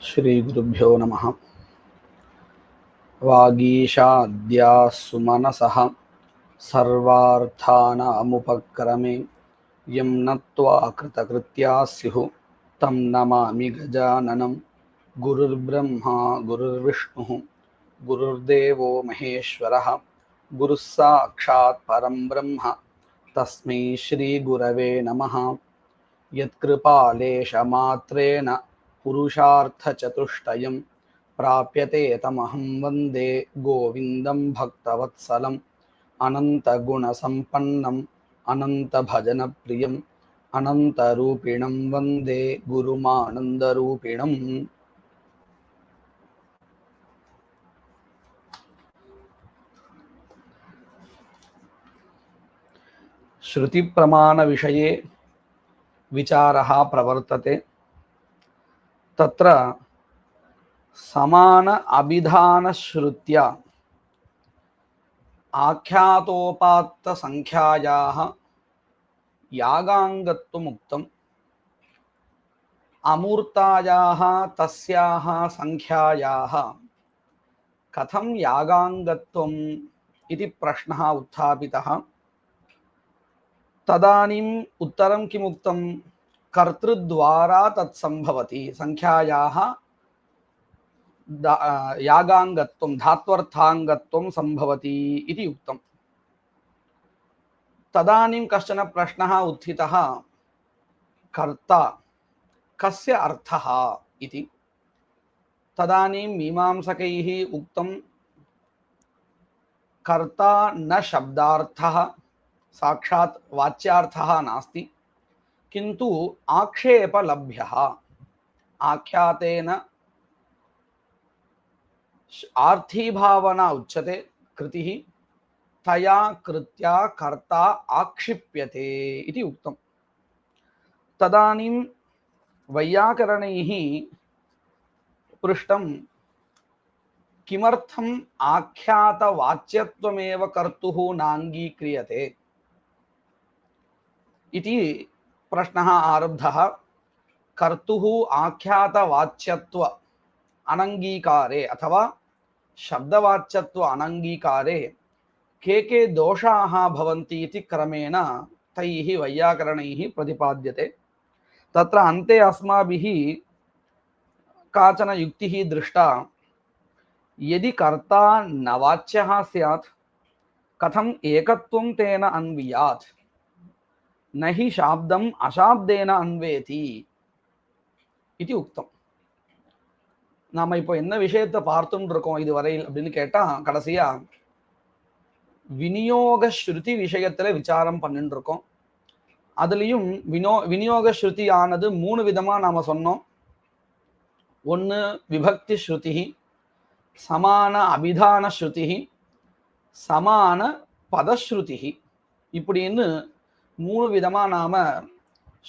श्रीगुरुभ्यो नमः। वागीशाद्याः सुमनसः सर्वार्थानामुपक्रमे यं नत्वा कृतकृत्याः स्युः तं नमामि गजाननं। गुरुर्ब्रह्मा गुरुर्विष्णुः गुरुर्देवो महेश्वरः गुरुः साक्षात् परं ब्रह्म तस्मै श्रीगुरवे नमः। यत्कृपालेशमात्रेण पुरुषार्थचतुष्टयं प्राप्यते तमहं वन्दे गोविन्दं भक्तवत्सलम्। अनन्तगुणसम्पन्नम् अनन्तभजनप्रियम् अनन्तरूपिणं वन्दे गुरुमानन्दरूपिणम्। श्रुतिप्रमाणविषये विचारः प्रवर्तते। तत्र समान अभिधानश्रुत्या आख्यातोपात्तसंख्यायाः यागाङ्गत्वमुक्तम्। अमूर्तायाः तस्याः संख्यायाः कथं यागाङ्गत्वम् इति प्रश्नः उत्थापितः। तदानीम् उत्तरं किमुक्तं? कर्तृद्वारा तत्सम्भवति, संख्यायाः यागाङ्गत्वं धात्वर्थाङ्गत्वं सम्भवति इति उक्तम्। तदानीं कश्चन प्रश्नः उत्थितः, कर्ता कस्य अर्थः इति। तदानीं मीमांसकैः उक्तं कर्ता न शब्दार्थः, साक्षात् वाच्यार्थः नास्ति, किन्तु आक्षेपलभ्यः। आख्यातेन आर्थीभावना उच्यते, कृतिः तया कृत्या कर्ता आक्षिप्यते इति उक्तम्। तदानीं वैयाकरणैः पृष्टं, किमर्थम् आख्यातवाच्यत्वमेव कर्तुः नाङ्गीक्रियते इति प्रश्नः आरब्धः। कर्तुः आख्यातवाच्यत्व अनङ्गीकारे अथवा शब्दवाच्यत्व अनङ्गीकारे के दोषाः भवन्ति इति क्रमेण तैः वैयाकरणैः प्रतिपाद्यते। तत्र अन्ते अस्माभिः काचन युक्तिः दृष्टा। यदि कर्ता न वाच्यः स्यात् कथम् एकत्वं तेन अन्वियात्, न हि शाब्दम् अशाब्देन अन्वेति इति उक्तम्. நாம இப்போ என்ன விஷயத்தை பார்த்துட்டு இருக்கோம் இதுவரையில் அப்படின்னு கேட்டா, கடைசியா விநியோக ஸ்ருதி விஷயத்துல விசாரம் பண்ணிட்டு இருக்கோம். அதுலயும் விநியோக ஸ்ருதி ஆனது மூணு விதமா நாம சொன்னோம். ஒன்னு விபக்தி ஸ்ருதி, சமான அபிதான ஸ்ருதி, சமான பதஸ்ருதி, இப்படின்னு மூணு விதமா நாம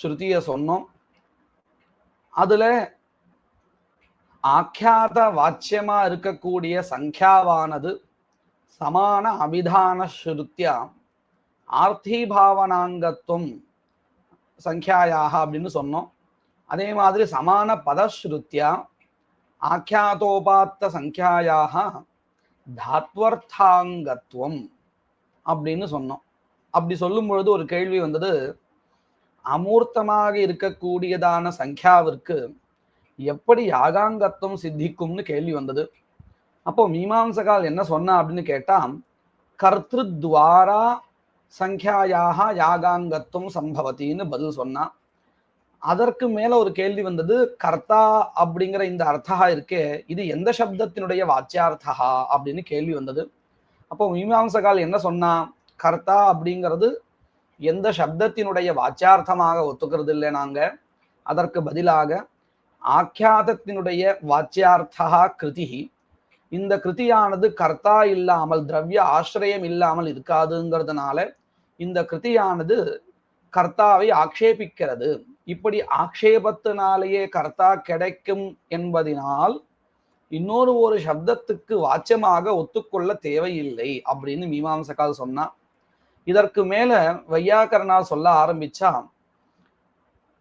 ஸ்ருதியை சொன்னோம். அதுல ஆக்கியாத வாச்சியமா இருக்கக்கூடிய சங்கியாவானது சமான அபிதான ஸ்ருத்யா ஆர்த்திபாவனாங்கத்துவம் சங்கியாயாக அப்படின்னு சொன்னோம். அதே மாதிரி சமான பதஸ்ருத்யா ஆக்கியாதோபாத்த சங்கியாயாக தாத்வர்த்தாங்கத்துவம் அப்படின்னு சொன்னோம். அப்படி சொல்லும் பொழுது ஒரு கேள்வி வந்தது, அமூர்த்தமாக இருக்கக்கூடியதான சங்கியாவிற்கு எப்படி யாகாங்கத்துவம் சித்திக்கும்னு கேள்வி வந்தது. அப்போ மீமாம்சகால் என்ன சொன்னா அப்படின்னு கேட்டா, கர்த்திருத்வாரா சங்கியாயாக யாகாங்கத்துவம் சம்பவத்தின்னு பதில் சொன்னா. அதற்கு மேல ஒரு கேள்வி வந்தது, கர்த்தா அப்படிங்கிற இந்த அர்த்தா இருக்கே, இது எந்த சப்தத்தினுடைய வாச்சியார்த்தா அப்படின்னு கேள்வி வந்தது. அப்போ மீமாம்சகால் என்ன சொன்னா, கர்த்தா அப்படிங்கிறது எந்த சப்தத்தினுடைய வாச்சியார்த்தமாக ஒத்துக்கிறது இல்லை நாங்க. அதற்கு பதிலாக ஆக்கியாதத்தினுடைய வாச்சியார்த்தா கிருதி, இந்த கிருதியானது கர்த்தா இல்லாமல் திரவிய ஆசிரியம் இல்லாமல் இருக்காதுங்கிறதுனால இந்த கிருதியானது கர்த்தாவை ஆக்ஷேபிக்கிறது. இப்படி ஆக்ஷேபத்தினாலேயே கர்த்தா கிடைக்கும் என்பதனால் இன்னொரு ஒரு சப்தத்துக்கு வாச்சியமாக ஒத்துக்கொள்ள தேவையில்லை அப்படின்னு மீமாம்சகால் சொன்னா. இதற்கு மேல வையாகரணால் சொல்ல ஆரம்பிச்சா,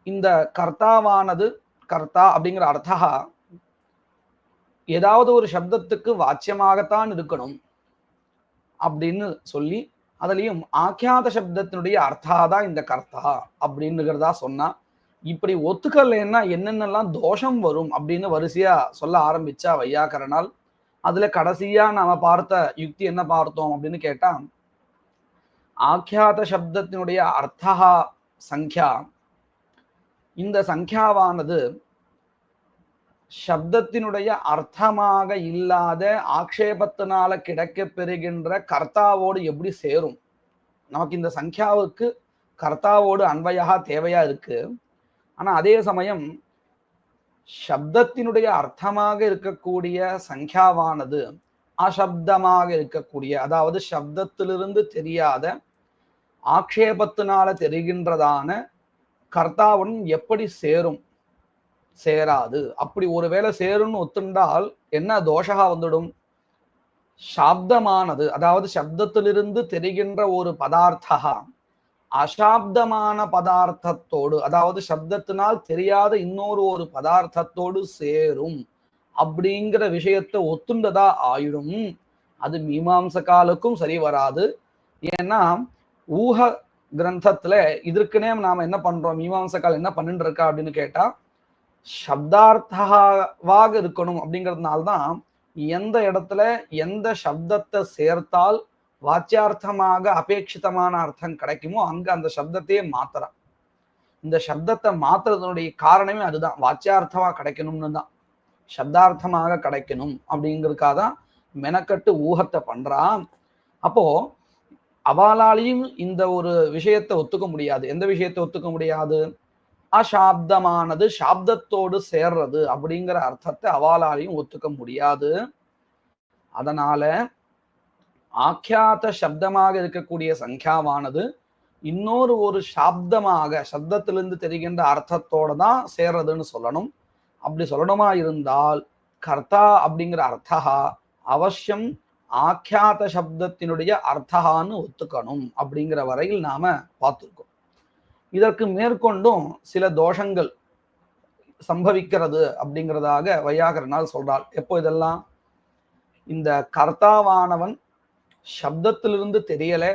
இந்த கர்த்தாவானது கர்த்தா அப்படிங்கிற அர்த்தா ஏதாவது ஒரு சப்தத்துக்கு வாச்சியமாகத்தான் இருக்கணும் அப்படின்னு சொல்லி, அதுலயும் ஆக்கியாத சப்தத்தினுடைய அர்த்தாதான் இந்த கர்த்தா அப்படின்னுகிறதா சொன்னா, இப்படி ஒத்துக்கலைன்னா என்னென்னலாம் தோஷம் வரும் அப்படின்னு வரிசையா சொல்ல ஆரம்பிச்சா வையாகரனால். அதுல கடைசியா நாம பார்த்த யுக்தி என்ன பார்த்தோம் அப்படின்னு கேட்டா, ஆக்கியாத சப்தத்தினுடைய அர்த்தா சங்கியா, இந்த சங்கியாவானது சப்தத்தினுடைய அர்த்தமாக இல்லாத ஆக்ஷேபத்தினால கிடைக்கப் பெறுகின்ற கர்த்தாவோடு எப்படி சேரும்? நமக்கு இந்த சங்கியாவுக்கு கர்த்தாவோடு அன்வயா தேவையா இருக்கு. ஆனா அதே சமயம் சப்தத்தினுடைய அர்த்தமாக இருக்கக்கூடிய சங்கியாவானது அசப்தமாக இருக்கக்கூடிய, அதாவது சப்தத்திலிருந்து தெரியாத ஆக்ஷேபத்தினால தெரிகின்றதான கர்த்தாவுடன் எப்படி சேரும்? சேராது. அப்படி ஒருவேளை சேரும்னு ஒத்துண்டால் என்ன தோஷகா வந்துடும்? சாப்தமானது, அதாவது சப்தத்திலிருந்து தெரிகின்ற ஒரு பதார்த்தா அசாப்தமான பதார்த்தத்தோடு, அதாவது சப்தத்தினால் தெரியாத இன்னொரு ஒரு பதார்த்தத்தோடு சேரும் அப்படிங்கிற விஷயத்தை ஒத்துண்டதா ஆயிடும். அது மீமாம்சகாலுக்கும் சரி வராது. ஏன்னா ஊக கிரந்தத்துல இதற்குனே நாம என்ன பண்றோம், மீமாம்சகால் என்ன பண்ணிட்டு இருக்கா அப்படின்னு கேட்டா, சப்தார்த்தவாக இருக்கணும் அப்படிங்கிறதுனால்தான் எந்த இடத்துல எந்த சப்தத்தை சேர்த்தால் வாச்சியார்த்தமாக அபேட்சிதமான அர்த்தம் கிடைக்குமோ அங்க அந்த சப்தத்தையே மாத்துறான். இந்த சப்தத்தை மாத்துறதுனுடைய காரணமே அதுதான், வாச்சியார்த்தமா கிடைக்கணும்னு தான், சப்தார்த்தமாக கிடைக்கணும் அப்படிங்கிறதுக்காக தான் மெனக்கட்டு ஊகத்தை பண்றான். அப்போ அவளாலையும் இந்த ஒரு விஷயத்தை ஒத்துக்க முடியாது. எந்த விஷயத்தை ஒத்துக்க முடியாது? அசாப்தமானது சாப்தத்தோடு சேர்றது அப்படிங்கிற அர்த்தத்தை அவளாலையும் ஒத்துக்க முடியாது. அதனால ஆக்கியாத சப்தமாக இருக்கக்கூடிய சங்கியாவானது இன்னொரு ஒரு சாப்தமாக சப்தத்திலிருந்து தெரிகின்ற அர்த்தத்தோட தான் சேர்றதுன்னு சொல்லணும். அப்படி சொல்லணுமா இருந்தால் கர்த்தா அப்படிங்கிற அர்த்தா அவசியம் ஆக்கியாத சப்தத்தினுடைய அர்த்தகான்னு ஒத்துக்கணும் அப்படிங்கிற வரையில் நாம பார்த்துருக்கோம். இதற்கு மேற்கொண்டும் சில தோஷங்கள் சம்பவிக்கிறது அப்படிங்கிறதாக வையாகரனால் சொல்றாள். எப்போ இதெல்லாம்? இந்த கர்த்தாவானவன் சப்தத்திலிருந்து தெரியல,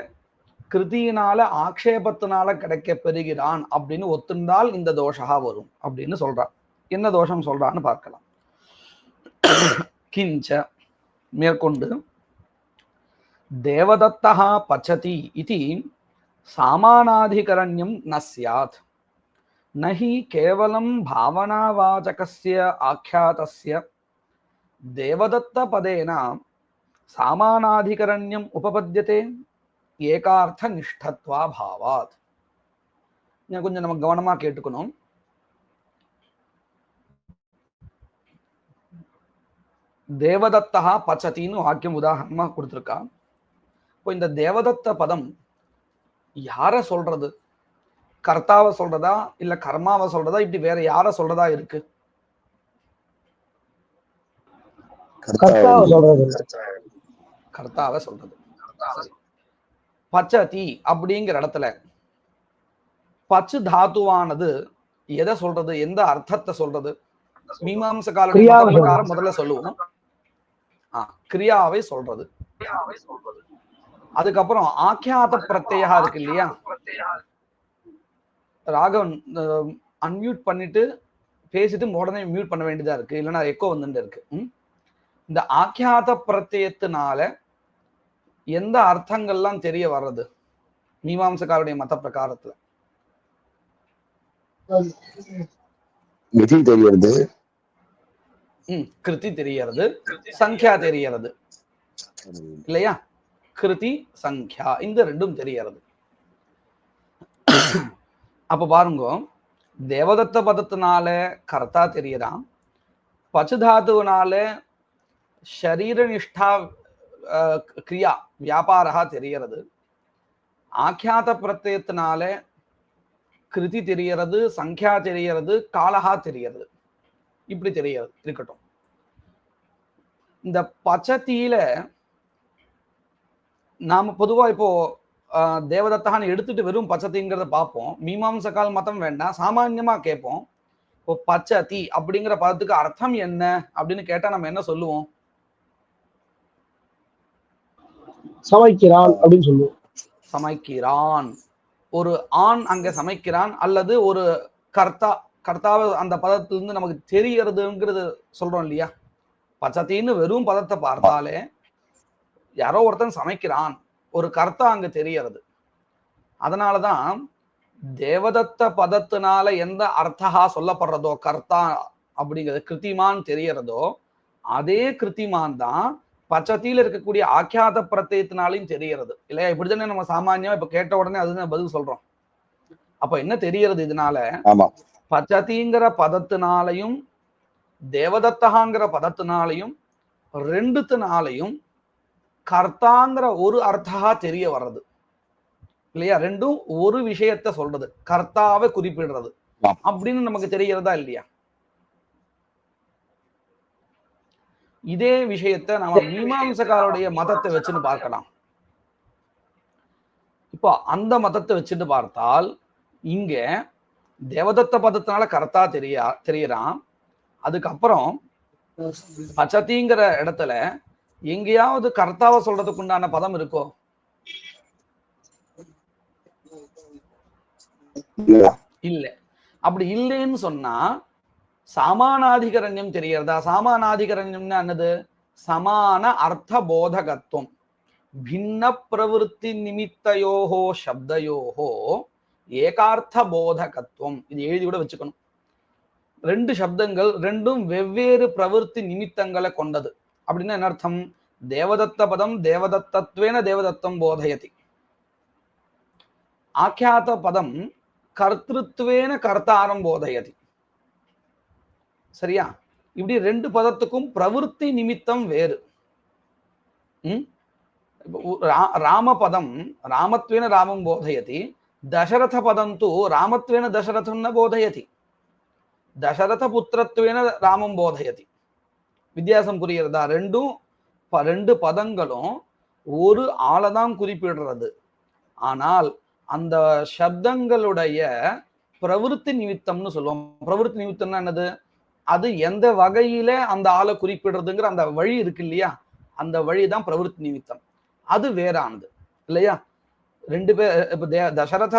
கிருதியினால ஆக்ஷேபத்தினால கிடைக்க பெறுகிறான் அப்படின்னு ஒத்துண்டால் இந்த தோஷா வரும் அப்படின்னு சொல்றான். என்ன தோஷம் சொல்றான்னு பார்க்கலாம். கிஞ்ச மேற்கொண்டு தேவதத்தா பச்சதி இதி சாமானாதிகரண்யம் ந ஸ்யாத் நஹி கேவலம் பாவனாவாச்சகஸ்ய ஆख्यातस्य தேவதத்த பதேன சாமானாதிகரண்யம் உபபத்யதே ஏகார்த்த நிஷ்டத்வா பாவாத். கொஞ்சம் நம்ம கவனமா கேட்டுக்கணும். தேவதத்தா பச்சத்தின்னு வாக்கியம் உதாரணமா கொடுத்துருக்கா. இப்போ இந்த தேவதத்த பதம் யார சொல்றது? கர்த்தாவை சொல்றதா இல்ல கர்மாவை சொல்றதா, இப்படி வேற யார சொல்றதா இருக்கு? கர்த்தாவை சொல்றது. பச்சதி அப்படிங்கிற இடத்துல பச்சு தாத்துவானது எதை சொல்றது, எந்த அர்த்தத்தை சொல்றது? மீமாம்சகாலுடைய பிரகாரம் முதல்ல சொல்லுவோம், கிரியாவை சொல்றது. அதுக்கப்புறம் ஆக்கியாத பிரத்யா இருக்கு இல்லையா? ராகவன் அன்மியூட் பண்ணிட்டு பேசிட்டு உடனே மியூட் பண்ண வேண்டியதா இருக்கு, இல்லைன்னா எக்கோ வந்துட்டு இருக்கு. இந்த ஆக்கியாத பிரத்யத்தினால எந்த அர்த்தங்கள்லாம் தெரிய வர்றது மீமாம்சகாருடைய மத பிரகாரத்துல? தெரியறது, கிருதி தெரியறது, சங்கியா தெரியறது இல்லையா? கிருதி சங்கியா இந்த ரெண்டும் தெரியறது. அப்ப பாருங்க, தேவதத்த பதத்தினால கர்த்தா தெரியறான், பச்சுதாத்துவனால ஷரீர நிஷ்டா கிரியா வியாபாரா தெரியறது, ஆக்கியாத பிரத்யத்தினால கிருதி தெரியறது, சங்கியா தெரியறது, காலஹா தெரியறது. இப்படி தெரியறது இருக்கட்டும். இந்த பச்சத்தியில நாம பொதுவா இப்போ தேவதத்தான்னு எடுத்துட்டு வெறும் பச்சத்திங்கிறத பார்ப்போம். மீமாம்சகால் மதம் வேண்டாம், சாமான்யமா கேட்போம். இப்போ பச்சதி அப்படிங்கிற பதத்துக்கு அர்த்தம் என்ன அப்படின்னு கேட்டா நம்ம என்ன சொல்லுவோம்? சமைக்கிறான் அப்படின்னு சொல்லுவோம். சமைக்கிறான். ஒரு ஆண் அங்க சமைக்கிறான், அல்லது ஒரு கர்த்தாவை அந்த பதத்திலிருந்து நமக்கு தெரியறதுங்கிறது சொல்றோம் இல்லையா? பச்சத்தின்னு வெறும் பதத்தை பார்த்தாலே யாரோ ஒருத்தன் சமைக்கிறான், ஒரு கர்த்தா அங்க தெரியறது. அதனாலதான் தேவதத்த பதத்தினால எந்த அர்த்தா சொல்லப்படுறதோ, கர்த்தா அப்படிங்கிறது கிருத்திமான் தெரியறதோ, அதே கிருத்திமான் தான் பச்சத்தில இருக்கக்கூடிய ஆக்கியாத பிரத்யத்தினாலையும் தெரியறது இல்லையா? இப்படித்தானே நம்ம சாமானியமா இப்ப கேட்ட உடனே அதுதான் பதில் சொல்றோம். அப்ப என்ன தெரியறது இதனால? பச்சதிங்கிற பதத்தினாலையும் தேவதத்தகாங்கிற பதத்தினாலையும் ரெண்டுத்தினாலையும் கர்த்தாங்கிற ஒரு அர்த்தா தெரிய வர்றது இல்லையா? ரெண்டும் ஒரு விஷயத்த சொல்றது, கர்த்தாவை குறிப்பிடுறது அப்படின்னு நமக்கு தெரிகிறதா இல்லையா? இதே விஷயத்த நம்ம மீமாம்சகாருடைய மதத்தை வச்சுன்னு பார்க்கலாம். இப்போ அந்த மதத்தை வச்சுட்டு பார்த்தால் இங்க தேவதத்த பதத்தினால கர்த்தா தெரியறான். அதுக்கப்புறம் பச்சதிங்கிற இடத்துல எங்கேயாவது கர்த்தாவை சொல்றதுக்கு உண்டான பதம் இருக்கோ? இல்ல. அப்படி இல்லைன்னு சொன்னா சாமானாதிகரண்யம் தெரியறதா? சாமானாதிகரண்யம்னா என்னது? சமான அர்த்த போதகத்துவம். பின்ன பிரவருத்தி நிமித்தயோகோ சப்தயோகோ ஏகார்த்த போதகத்துவம். இது எழுதி கூட வச்சுக்கணும். ரெண்டு சப்தங்கள் ரெண்டும் வெவ்வேறு பிரவருத்தி நிமித்தங்களை கொண்டது. அப்படின்னா என்ன அர்த்தம்? தேவதத்த பதம் தேவதத்தத்வேன தேவதத்தம் போதயதி. ஆக்கியாத பதம் கர்த்திருத்வேன கர்த்தாரம் போதயதி. சரியா? இப்படி ரெண்டு பதத்துக்கும் பிரவருத்தி நிமித்தம் வேறு. ராமபதம் ராமத்வேன ராமம் போதயதி, தசரத பதம் தூ ராமத்வேன தசரதம் ந போதயதி, தசரத புத்திரத்வேன ராமம் போதயதி. வித்தியாசம் புரிகிறதா? ரெண்டு பதங்களும் ஒரு ஆளைதான் குறிப்பிடுறது. ஆனால் அந்த சப்தங்களுடைய பிரவருத்தி நிமித்தம்னு சொல்லுவோம். பிரவருத்தி நிமித்தம்னா என்னது? அது எந்த வகையில அந்த ஆளை குறிப்பிடுறதுங்கிற அந்த வழி இருக்கு இல்லையா? அந்த வழிதான் பிரவருத்தி நிமித்தம். அது வேறானது இல்லையா? ரெண்டு பேர் இப்ப தசரத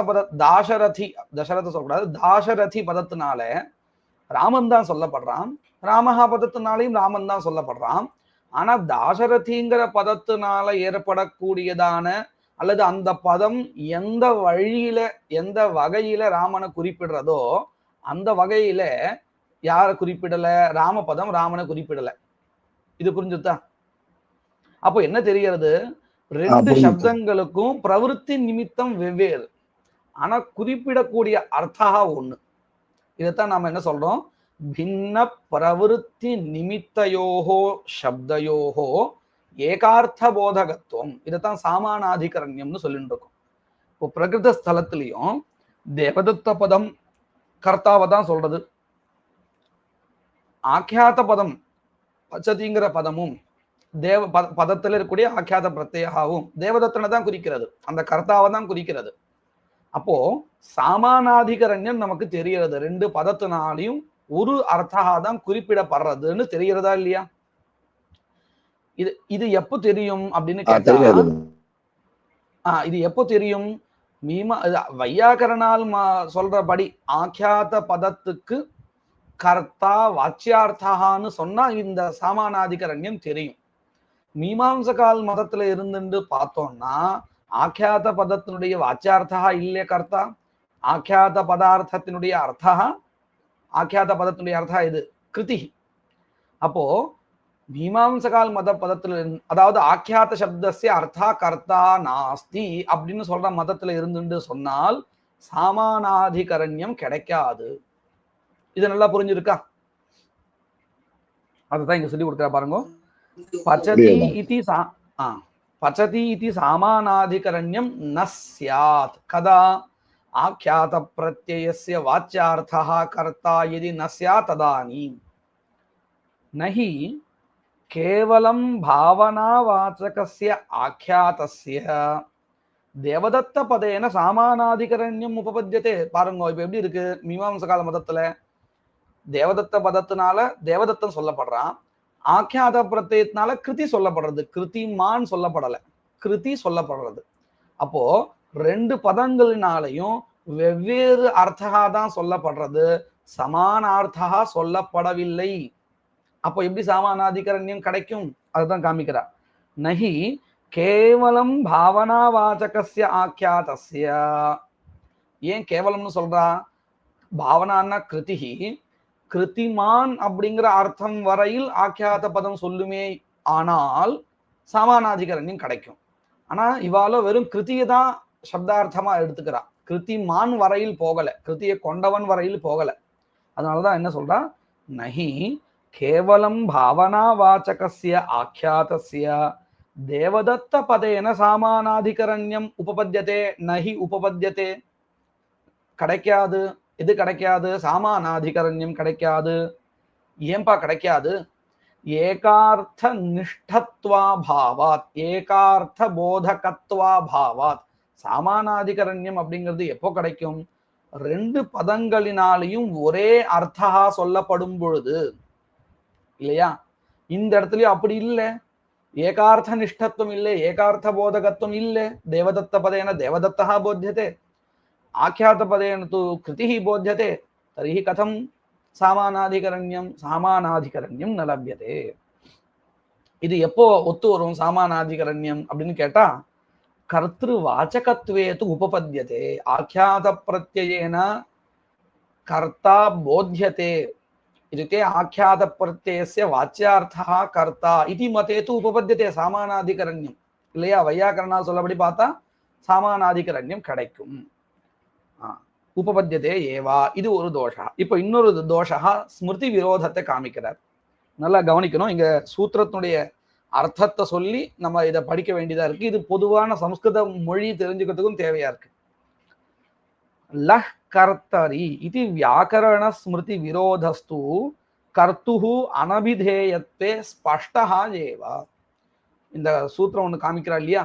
சொல்லக்கூடாது, தாசரதி பதத்தினால ராமன் தான் சொல்லப்படுறான், ராமஹா பதத்தினாலையும் ராமன் தான் சொல்லப்படுறான். ஆனா தாசரதிங்கிற பதத்தினால ஏற்படக்கூடியதான அல்லது அந்த பதம் எந்த வழியில எந்த வகையில ராமனை குறிப்பிடுறதோ அந்த வகையில யாரை குறிப்பிடல? ராமபதம் ராமனை குறிப்பிடல. இது புரிஞ்சுதா? அப்போ என்ன தெரிகிறது? ரெண்டு சப்தங்களுக்கும் பிரவருத்தி நிமித்தம் வெவ்வேறு, ஆனா குறிப்பிடக்கூடிய அர்த்தா ஒண்ணு. இதைத்தான் நாம என்ன சொல்றோம்? பின்ன பிரவருத்தி நிமித்தயோகோ சப்தயோகோ ஏகார்த்த போதகத்துவம். இதைத்தான் சாமானாதிகரண்யம்னு சொல்லிட்டு இருக்கோம். இப்போ பிரகிருத ஸ்தலத்திலையும் தேவதத்த பதம் கர்த்தாவை தான் சொல்றது, ஆக்கியாத பதம் பச்சதிங்கிற பதமும் பதத்துல இருக்கக்கூடிய ஆக்கியாத பிரத்யாகவும் தேவதத்தனை தான் குறிக்கிறது, அந்த கர்த்தாவை தான் குறிக்கிறது. அப்போ சாமானாதிகரண்யம் நமக்கு தெரிகிறது, ரெண்டு பதத்தினாலையும் ஒரு அர்த்தா தான் குறிப்பிடப்படுறதுன்னு தெரிகிறதா இல்லையா? இது எப்போ தெரியும் அப்படின்னு கேட்டா, இது எப்போ தெரியும்? வையாகரனால் சொல்றபடி ஆக்கியாத பதத்துக்கு கர்த்தா வாச்சியார்த்தான்னு சொன்னா இந்த சாமானாதிகரண்யம் தெரியும். மீமாம்சகால் மதத்துல இருந்துட்டு பார்த்தோம்னா ஆக்கியாத பதத்தினுடைய வாச்சியார்த்தா இல்லையே கர்த்தா, ஆக்கியாத பதார்த்தத்தினுடைய அர்த்தா, ஆக்கியாத பதத்தினுடைய அர்த்தா இது கிருதி. அப்போ மீமாம்சகால் மத பதத்துல அதாவது ஆக்கியாத சப்தஸ்ய அர்த்தா கர்த்தா நாஸ்தி அப்படின்னு சொல்ற மதத்துல இருந்துட்டு சொன்னால் சாமானாதிகரண்யம் கிடைக்காது. இது நல்லா புரிஞ்சிருக்கா? அதுதான் இங்க சொல்லி கொடுக்குற பாருங்க. பச்சதி இதி சாமானாதிகரண்யம் ந ஸ்யாத் கதா ஆக்கியாத பிரத்யயஸ்ய வாச்யார்த்தः கர்த்தா யதி ந ஸ்யாத் ததானீம் நஹி கேவலம் பாவனாவாச்சகஸ்ய ஆக்கியாதஸ்ய தேவதத்த பதேன சாமானாதிகரண்யம் உபபத்தியதே. பாருங்க இப்ப எப்படி இருக்கு மீமாம்சகால மதத்துல? தேவதத்த பதத்தினால தேவதத்தன் சொல்லப்படுறான், ஆக்கியாத பிரத்யத்தினால கிருதி சொல்லப்படுறது, கிருதிமான் சொல்லப்படல, கிருதி சொல்லப்படுறது. அப்போ ரெண்டு பதங்களினாலையும் வெவ்வேறு அர்த்தகா தான் சொல்லப்படுறது, சமானார்த்தகா சொல்லப்படவில்லை. அப்போ எப்படி சாமானாதிகரண்யம் கிடைக்கும்? அதுதான் காமிக்கிறார். நஹி கேவலம் பாவனாவாச்சகஸ்ய ஆக்கியாதஸ்ய. ஏன் கேவலம்னு சொல்றா? பாவனான்னா கிருதிஹி, கிருதிமான் அப்படிங்கிற அர்த்தம் வரையில் ஆக்கியாத பதம் சொல்லுமே, ஆனால் சமானாதிகரண்யம் கிடைக்கும். ஆனா இவால வெறும் கிருதியை தான் சப்தார்த்தமா எடுத்துக்கிறா, கிருதிமான் வரையில் போகல, கிருதியை கொண்டவன் வரையில் போகல. அதனாலதான் என்ன சொல்றா? நஹி கேவலம் பாவனாவாச்சகஸ்ய ஆக்கியாதஸ்ய தேவதத்த பதேன சாமானாதிகரண்யம் உபபத்யதே நஹி உபபத்யதே. கிடைக்காது. இது கிடைக்காது, சாமானாதிகரண்யம் கிடைக்காது. ஏன்பா கிடைக்காது? ஏகார்த்த நிஷ்டத்வா பாவாத், ஏகார்த்த போதகத்வா பாவாத். சாமானாதிகரண்யம் அப்படிங்கிறது எப்போ கிடைக்கும்? ரெண்டு பதங்களினாலையும் ஒரே அர்த்தா சொல்லப்படும் பொழுது, இல்லையா? இந்த இடத்துலயும் அப்படி இல்லை, ஏகார்த்த நிஷ்டத்துவம் இல்லை, ஏகார்த்த போதகத்துவம் இல்லை. தேவதத்த பதேன தேவதத்தா போத்தியதே, ஆக்கியாத பதேன தु கிருதிஹி போத்தியதே. தர்ஹி கதம் சாமானாதிகரண்யம்? சாமானாதிகரண்யம் ந லப்யதே. இது எப்போ ஒத்து வரும் சாமானாதிகரண்யம் அப்படின்னு கேட்டா, கர்த்திரு வாச்சகத்வே து உபபத்யதே, ஆக்கியாத பிரத்யயேன கர்த்தா போத்யதே. इत्युक्ते आख्यात प्रत्ययस्य वाच्यार्थः कर्ता इति मते तु उपपद्यते सामानाधिकरण्यम. இல்லையா? வையாகரணா சொல்லபடி பார்த்தா சாமானாதிகரண்யம் கிடைக்கும். உபபத்யதே ஏவா. இது ஒரு தோஷா. இப்போ இன்னொரு தோஷா ஸ்மிருதி விரோதத்தை காமிக்கிறார். நல்லா கவனிக்கணும். இங்க சூத்திரத்தினுடைய அர்த்தத்தை சொல்லி நம்ம இதை படிக்க வேண்டியதா இருக்கு. இது பொதுவான சம்ஸ்கிருத மொழி தெரிஞ்சுக்கிறதுக்கும் தேவையா இருக்கு. லஹ் கர்த்தரி இது வியாக்கரண ஸ்மிருதி விரோதஸ்து கர்த்துஹு அனபிதேயத்வே ஸ்பஷ்டஹா ஏவா. இந்த சூத்திரம் ஒன்று காமிக்கிறா இல்லையா?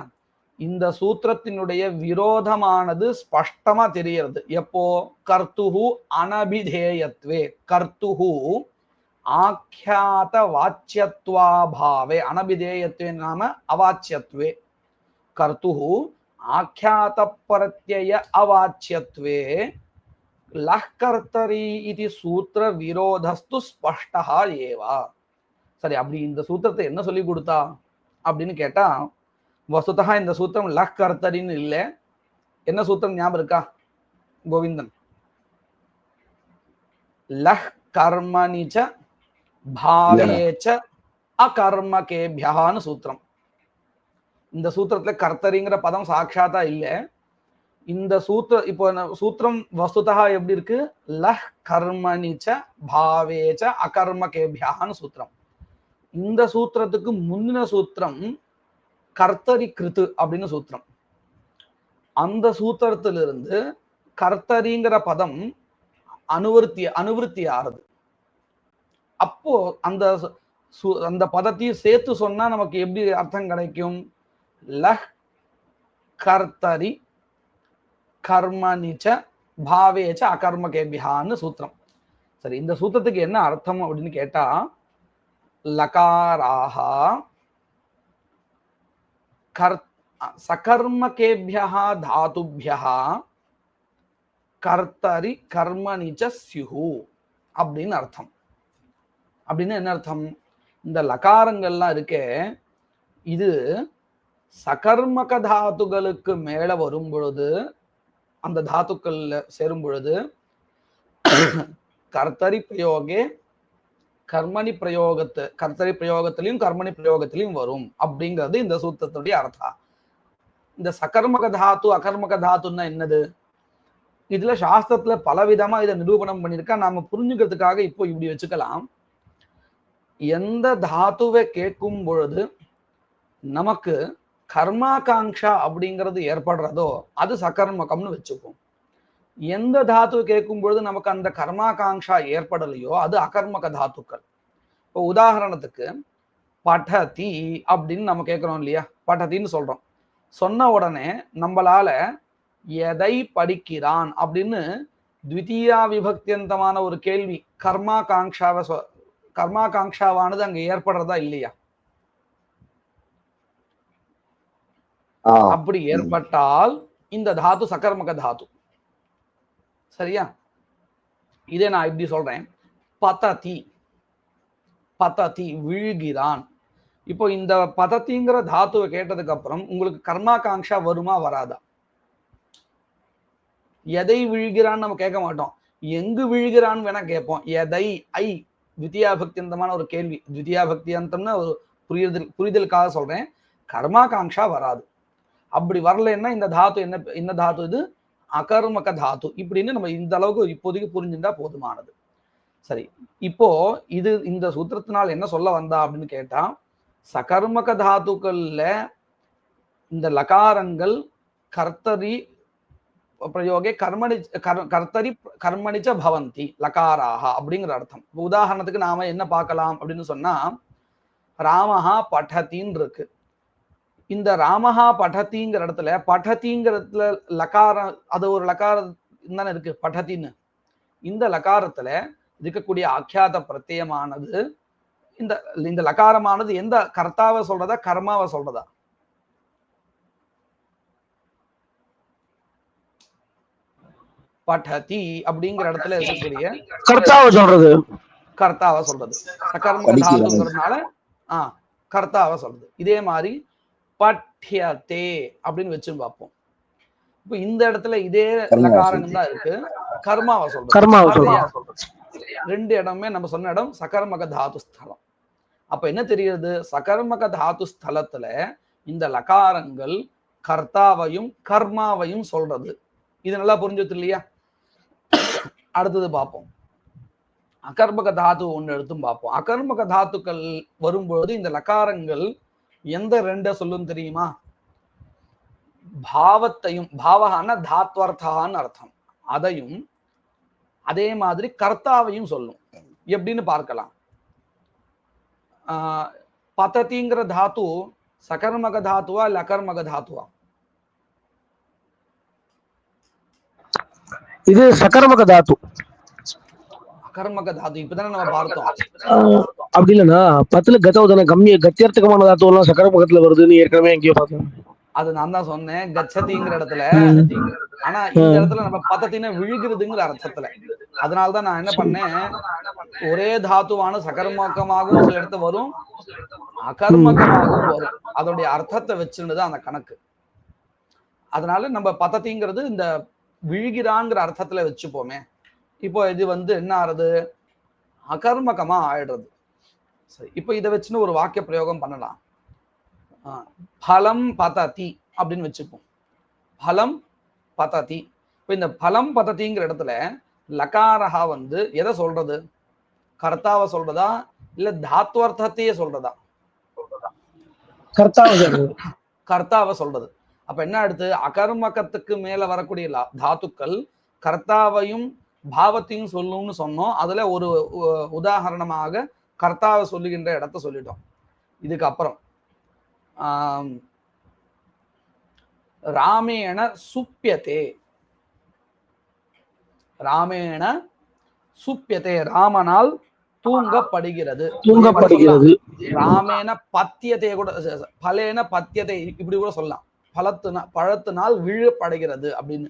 இந்த சூத்திரத்தினுடைய விரோதமானது ஸ்பஷ்டமா தெரிகிறது. எப்போ? கர்த்துஹு அனபிதேயத்வே, கர்த்துஹு ஆக்கியாத வாச்சியத்வாபாவே, அனபிதேயத்வே நாம அவாச்சியத்வே, கர்த்துஹு ஆக்கியாத பிரத்யய அவாச்சியத்வே லஹ் கர்த்தரி இது சூத்திர விரோதஸ்து ஸ்பஷ்டஹா ஏவா. சரி, அப்படி இந்த சூத்திரத்தை என்ன சொல்லி கொடுத்தா அப்படின்னு கேட்டா, வசுதா இந்த சூத்திரம் லஹ் கர்த்தரின்னு இல்லை. என்ன சூத்திரம் ஞாபகம் இருக்கா கோவிந்தன்? லஹ் கர்மணிச்ச பாவேச்ச அகர்மகேபியான்னு சூத்திரம். இந்த சூத்திரத்துல கர்த்தரிங்கிற பதம் சாட்சாத்தா இல்லை. இந்த இப்போ சூத்திரம் வஸ்துதா எப்படி இருக்கு? லஹ் கர்மணிச்ச பாவேச்ச அகர்மகேபியான்னு சூத்திரம். இந்த சூத்திரத்துக்கு முன்னின சூத்திரம் கர்த்தரி கிருத்து அப்படின்னு சூத்திரம். அந்த சூத்திரத்திலிருந்து கர்த்தரிங்கிற பதம் அனுவருத்தி ஆறுது. அப்போ அந்த பதத்தையும் சேர்த்து சொன்னா நமக்கு எப்படி அர்த்தம் கிடைக்கும்? லஹ் கர்த்தரி கர்மணிச்ச பாவேச்ச அகர்மகேபியான்னு சூத்திரம். சரி, இந்த சூத்திரத்துக்கு என்ன அர்த்தம் அப்படின்னு கேட்டா, லகாராஹா சகர்மகேபியா தாதுபியா கர்த்தரி கர்மணிச்ச ஸ்யுஹு அப்படின்னு அர்த்தம். அப்படின்னு என்ன அர்த்தம்? இந்த லகாரங்கள்லாம் இருக்கே, இது சகர்மக தாத்துகளுக்கு மேல வரும் பொழுது, அந்த தாத்துக்கள்ல சேரும் பொழுது கர்த்தரி பிரயோகே கர்மணி பிரயோகத்தை, கர்த்தரி பிரயோகத்திலையும் கர்மணி பிரயோகத்திலையும் வரும் அப்படிங்கிறது இந்த சூத்திரத்துடைய அர்த்தம். இந்த சகர்மக தாத்து அகர்மக தாத்துன்னா என்னது? இதுல சாஸ்திரத்துல பலவிதமா இதை நிரூபணம் பண்ணியிருக்கா. நாம புரிஞ்சுக்கிறதுக்காக இப்போ இப்படி வச்சுக்கலாம். எந்த தாத்துவை கேட்கும் பொழுது நமக்கு கர்மாகாங்ஷா அப்படிங்கிறது ஏற்படுறதோ அது சகர்மகம்னு வச்சுப்போம். எந்த தாத்து கேட்கும் பொழுது நமக்கு அந்த கர்மாகாங்ஷா ஏற்படலையோ அது அகர்மக தாத்துக்கள். இப்போ உதாரணத்துக்கு படதி அப்படின்னு நம்ம கேட்கிறோம் இல்லையா? படத்தின்னு சொல்றோம். சொன்ன உடனே நம்மளால எதை படிக்கிறான் அப்படின்னு த்விதீயா விபக்தியந்தமான ஒரு கேள்வி கர்மாகாங்ஷாவானது அங்க ஏற்படுறதா இல்லையா? அப்படி ஏற்பட்டால் இந்த தாத்து சகர்மக தாத்து. சரியா? இதே நான் இப்படி சொல்றேன், பததி பததி விழுகிறான். இப்போ இந்த பதத்திங்கிற தாத்துவை கேட்டதுக்கு அப்புறம் உங்களுக்கு கர்மாகாங்ஷா வருமா வராதா? எதை விழுகிறான்னு நம்ம கேட்க மாட்டோம், எங்கு விழுகிறான்னு வேணா கேட்போம். எதை ஐ த்விதீயாபக்தி அந்தமான ஒரு கேள்வி, த்விதீயாபக்தி அந்தம்னா ஒரு புரிதலுக்காக சொல்றேன். கர்மாகாங்ஷா வராது. அப்படி வரலன்னா இந்த தாத்து என்ன தாத்து? இது அகர்மக தாத்து. இப்படின்னு நம்ம இந்த அளவுக்கு இப்போதைக்கு புரிஞ்சுட்டா போதுமானது. சரி, இப்போ இது இந்த சூத்திரத்தினால் என்ன சொல்ல வந்தா அப்படின்னு கேட்டா, சகர்மக தாத்துக்கள்ல இந்த லகாரங்கள் கர்த்தரி பிரயோகே கர்த்தரி கர்மணிச்ச பவந்தி லகாராக அப்படிங்கிற அர்த்தம். உதாரணத்துக்கு நாம என்ன பார்க்கலாம் அப்படின்னு சொன்னா, ராமஹா படத்தின்னு இருக்கு. இந்த ராமஹா படத்திங்கிற இடத்துல படத்திங்கிறதுல லகாரம், அது ஒரு லகாரம் தானே இருக்கு படத்தின்னு. இந்த லகாரத்துல இருக்கக்கூடிய ஆக்கியாத பிரத்யமானது இந்த லகாரமானது எந்த கர்த்தாவை சொல்றதா கர்மாவை சொல்றதா? படதி அப்படிங்கிற இடத்துல இருக்கக்கூடிய கர்த்தாவை சொல்றது. கர்த்தாவை சொல்றது சகர்மக தாத்துங்கிறதுனால கர்த்தாவை சொல்றது. இதே மாதிரி பட்யதே அப்படின்னு வச்சு பார்ப்போம். இப்போ இந்த இடத்துல இதே லகாரம் தான் இருக்கு, கர்மாவை சொல்றது. ரெண்டு இடமே நம்ம சொன்ன இடம் சகர்மக தாத்து ஸ்தலம். அப்ப என்ன தெரியுது? சகர்மக தாத்து ஸ்தலத்துல இந்த லகாரங்கள் கர்த்தாவையும் கர்மாவையும் சொல்றது. இது நல்லா புரிஞ்சது இல்லையா? அடுத்தது பார்ப்போம், அகர்மக தாத்து ஒன்று எடுத்தும் பார்ப்போம். அகர்மக தாத்துக்கள் வரும்பொழுது இந்த லகாரங்கள் எந்த ரெண்ட சொல்லும் தெரியுமா? பாவத்தையும், பாவகான தாத்வர்த்தான்னு அர்த்தம், அதையும் அதே மாதிரி கர்த்தாவையும் சொல்லும். எப்படின்னு பார்க்கலாம். பததிங்கிற தாத்து சகர்மக தாத்துவா இல்ல அகர்மக தாத்துவா? இது சகர்மக தாத்து. அகர்மக தாத்து இப்பதானே நம்ம பார்த்தோம். அப்படி இல்லைன்னா பத்துல கதவுதான கம்மிய கத்தியர்த்தகமான தாத்து எல்லாம் சகர்மகத்துல வருதுன்னு ஏற்கனவே எங்கேயோ பார்த்தோம். அது நான் தான் சொன்னேன் கச்சதிங்கிற இடத்துல. ஆனா இந்த இடத்துல நம்ம பதத்தின விழுகிறதுங்கிற அர்த்தத்துல. அதனால்தான் நான் என்ன பண்ணேன், ஒரே தாத்துவான சகர்மகமாகவும் சில இடத்துல வரும், அகர்மகமாகவும் வரும். அதோடைய அர்த்தத்தை வச்சுதான் அந்த கணக்கு. அதனால நம்ம பதத்திங்கிறது இந்த விழுகிறாங்கிற அர்த்தத்துல வச்சுப்போமே. இப்போ இது என்ன ஆறுது? அகர்மகமா ஆயிடுறது. சரி, இப்போ இதை வச்சுன்னு ஒரு வாக்கிய பிரயோகம் பண்ணலாம். பலம் பததி அப்படின்னு வச்சுப்போம். பலம் பததி. இப்போ இந்த பலம் பததிங்கிற இடத்துல லகாரஹா எதை சொல்றது? கர்த்தாவை சொல்றதா இல்ல தாத்வர்த்தத்தையே சொல்றதா? கர்த்தாவை சொல்றது. அப்ப என்ன அடுத்து? அகர்மகத்துக்கு மேல வரக்கூடிய தாத்துக்கள் கர்த்தாவையும் பாவத்தையும் சொல்லும்னு சொன்னோம். அதுல ஒரு உதாரணமாக கர்த்தாவை சொல்லுகின்ற இடத்த சொல்லிட்டோம். இதுக்கு அப்புறம் ராமேண சுப்பியதே. ராமேண சுப்பியதே, ராமனால் தூங்கப்படுகிறது. ராமேன பத்தியத்தை கூட, பலேன பத்தியத்தை இப்படி கூட சொல்லலாம். பழத்தினால் விழப்படுகிறது அப்படின்னு.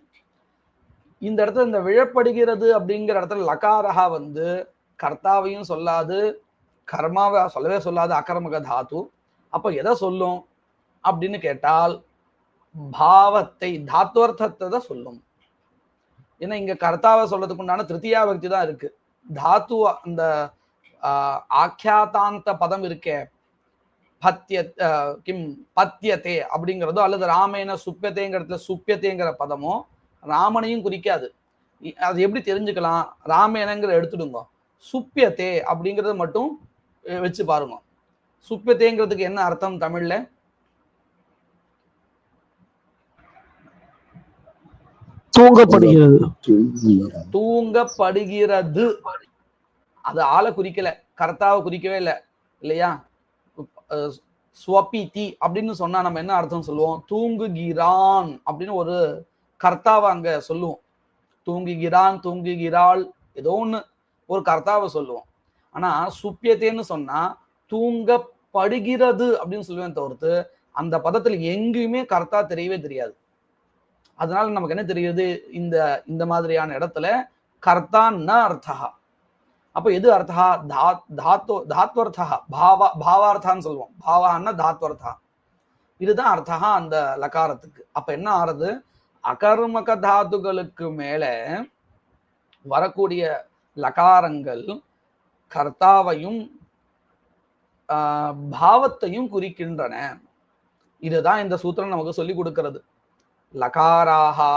இந்த இடத்துல இந்த விழப்படுகிறது அப்படிங்கிற இடத்துல லகாரஹா கர்த்தாவையும் சொல்லாது, கர்மாவை சொல்லவே சொல்லாது, அகர்மக தாத்து. அப்ப எதை சொல்லும் அப்படின்னு கேட்டால் பாவத்தை, தாத்வர்த்தத்தை தான் சொல்லும். ஏன்னா இங்க கர்த்தாவை சொல்றதுக்கு உண்டான திருத்தியா பக்தி தான் இருக்கு. தாத்து அந்த ஆக்கியாதாந்த பதம் இருக்கே, பத்தியத்தே அப்படிங்கிறதோ அல்லது ராமேன சுப்பியத்தைங்கிறதுல சுப்பியத்தைங்கிற பதமோ ராமனையும் குறிக்காது. அது எப்படி தெரிஞ்சுக்கலாம்? ராமேனங்கிற எடுத்துடுங்க, சுப்பியத்தே அப்படிங்கிறத மட்டும் வச்சு பாருங்க. சுப்பியத்தைங்கிறதுக்கு என்ன அர்த்தம் தமிழ்ல? தூங்கப்படுகிறது. தூங்கப்படுகிறது. அது ஆளை குறிக்கல, கர்த்தாவை குறிக்கவே இல்லை இல்லையா? ஸ்வபிதி அப்படின்னு சொன்னா நம்ம என்ன அர்த்தம் சொல்லுவோம்? தூங்குகிறான் அப்படின்னு ஒரு கர்த்தாவை அங்க சொல்லுவோம். தூங்குகிறான், தூங்குகிறாள், ஏதோ ஒண்ணு ஒரு கர்த்தாவை சொல்லுவோம். ஆனா சுப்பியத்தேன்னு சொன்னா தூங்கப்படுகிறது அப்படின்னு சொல்லுவேன் தவிர்த்து அந்த பதத்துல எங்கேயுமே கர்த்தா தெரியவே தெரியாது. அதனால நமக்கு என்ன தெரியுது, இந்த இந்த மாதிரியான இடத்துல கர்த்தா ந அர்த்தா. அப்ப எது அர்த்தா? தாத்வர்த்தா, பாவார்த்தான்னு சொல்லுவோம். பாவான்னா தாத்வர்த்தா, இதுதான் அர்த்தா அந்த லகாரத்துக்கு. அப்ப என்ன ஆறுது, அகர்மக தாத்துகளுக்கு மேல வரக்கூடிய லகாரங்கள் கர்த்தாவையும் பாவத்தையும் குறிக்கின்றன. இதுதான் இந்த சூத்திரம் நமக்கு சொல்லி கொடுக்கிறது. லகாராஹா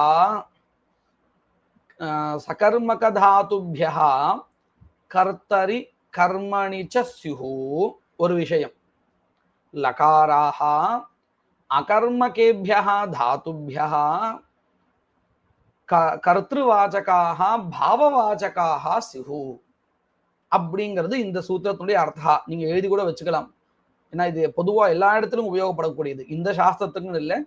சகர்மக தாத்துபியா கர்த்தரி கர்மணிச்ச ஸ்யுஹு. ஒரு விஷயம், லகாராஹா அகர்மகேபியா தாத்துபியா கர்த்திருவாச்சகாக பாவவாச்சகாக ஸ்யுஹு அப்படிங்கிறது இந்த சூத்திரத்தினுடைய அர்த்தா. நீங்க எழுதி கூட வச்சுக்கலாம். ஏன்னா இது பொதுவா எல்லா இடத்திலும் உபயோகப்படக்கூடியது. இந்த சாஸ்திரத்துக்குன்னு இல்லை,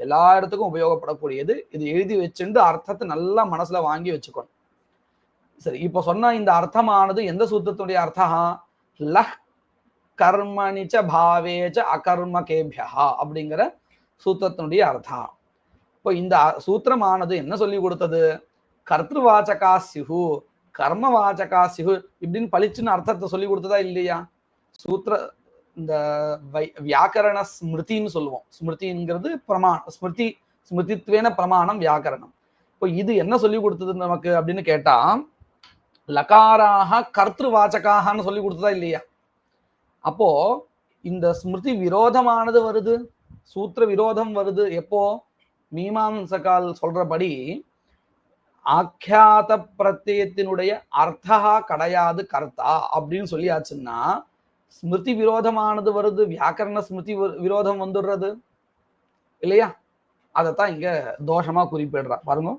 எல்லா இடத்துக்கும் உபயோகப்படக்கூடியது. இது எழுதி வச்சுட்டு அர்த்தத்தை நல்லா மனசுல வாங்கி வச்சுக்கணும். சரி, இப்ப சொன்ன இந்த அர்த்தமானது எந்த சூத்திரத்துடைய அர்த்தா? லஹ் கர்மணிச்ச பாவேச்ச அகர்மகேபியா அப்படிங்கிற சூத்திரத்தினுடைய அர்த்தா. இப்போ இந்த சூத்திரமானது என்ன சொல்லி கொடுத்தது? கர்த்திருவாச்சகா சிஹு கர்மவாச்சகா சிஹு இப்படின்னு பளிச்சுன்னு அர்த்தத்தை சொல்லி கொடுத்ததா இல்லையா? சூத்திர இந்த வியாக்கரண ஸ்மிருதின்னு சொல்லுவோம். ஸ்மிருதிங்கிறது பிரமாணம், ஸ்மிருதித்வேன பிரமாணம் வியாக்கரணம். இப்போ இது என்ன சொல்லி கொடுத்தது நமக்கு அப்படின்னு கேட்டா, லகாராக கர்த்திருவாச்சகான்னு சொல்லி கொடுத்ததா இல்லையா? அப்போ இந்த ஸ்மிருதி விரோதமானது வருது, சூத்திர விரோதம் வருது எப்போ? மீமாம்சகால் சொல்றபடி ஆக்கியாத பிரத்யத்தினுடைய அர்த்தா கிடையாது கர்த்தா அப்படின்னு சொல்லியாச்சுன்னா ஸ்மிருதி விரோதமானது வருது, வியாக்கரண ஸ்மிருதி விரோதம் வந்துடுறது இல்லையா? அதைத்தான் இங்க தோஷமா குறிப்பிடுறா பாருங்க.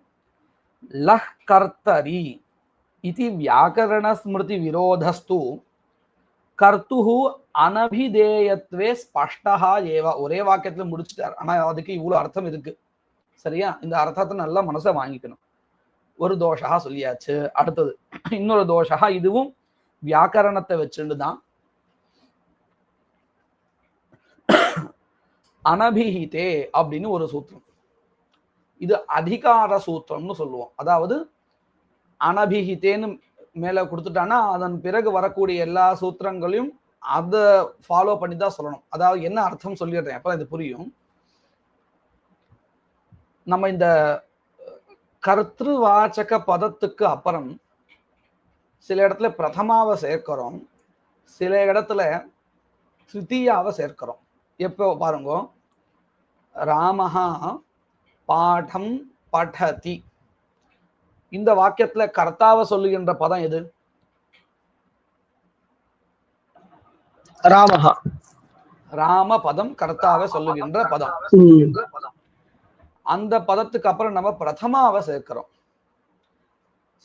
லஹ் கர்த்தரி இது வியாக்கரண ஸ்மிருதி விரோதஸ்து கர்த்துஹு அனபிதேயத்வே ஸ்பஷ்டா ஏவ. ஒரே வாக்கியத்துல முடிச்சுட்டார், ஆனா அதுக்கு இவ்வளவு அர்த்தம் இருக்கு. சரியா? இந்த அர்த்தத்தை நல்லா மனசை வாங்கிக்கணும். ஒரு தோஷா சொல்லியாச்சு. அடுத்தது இன்னொரு தோஷா, இதுவும் வியாக்கரணத்தை வச்சுட்டு தான். அனபிஹிதே அப்படின்னு ஒரு சூத்திரம், இது அதிகார சூத்திரம்னு சொல்லுவோம். அதாவது அனபிஹிதேன்னு மேல கொடுத்துட்டானா அதன் பிறகு வரக்கூடிய எல்லா சூத்திரங்களையும் அதை ஃபாலோ பண்ணி தான் சொல்லணும். அதாவது என்ன அர்த்தம் சொல்லிடுறேன், அப்ப இது புரியும். நம்ம இந்த கர்த்திருவாச்சக பதத்துக்கு அப்புறம் சில இடத்துல பிரதமாவை சேர்க்கிறோம், சில இடத்துல திருத்தீயாவை சேர்க்கிறோம். எப்போ பாருங்க, ராமஹா பாடம் படதி, இந்த வாக்கியத்துல கர்த்தாவை சொல்லுகின்ற பதம் எது? ராமஹா. ராம பதம் கர்த்தாவை சொல்லுகின்ற பதம். அந்த பதத்துக்கு அப்புறம் நம்ம பிரதமாவை சேர்க்கிறோம்.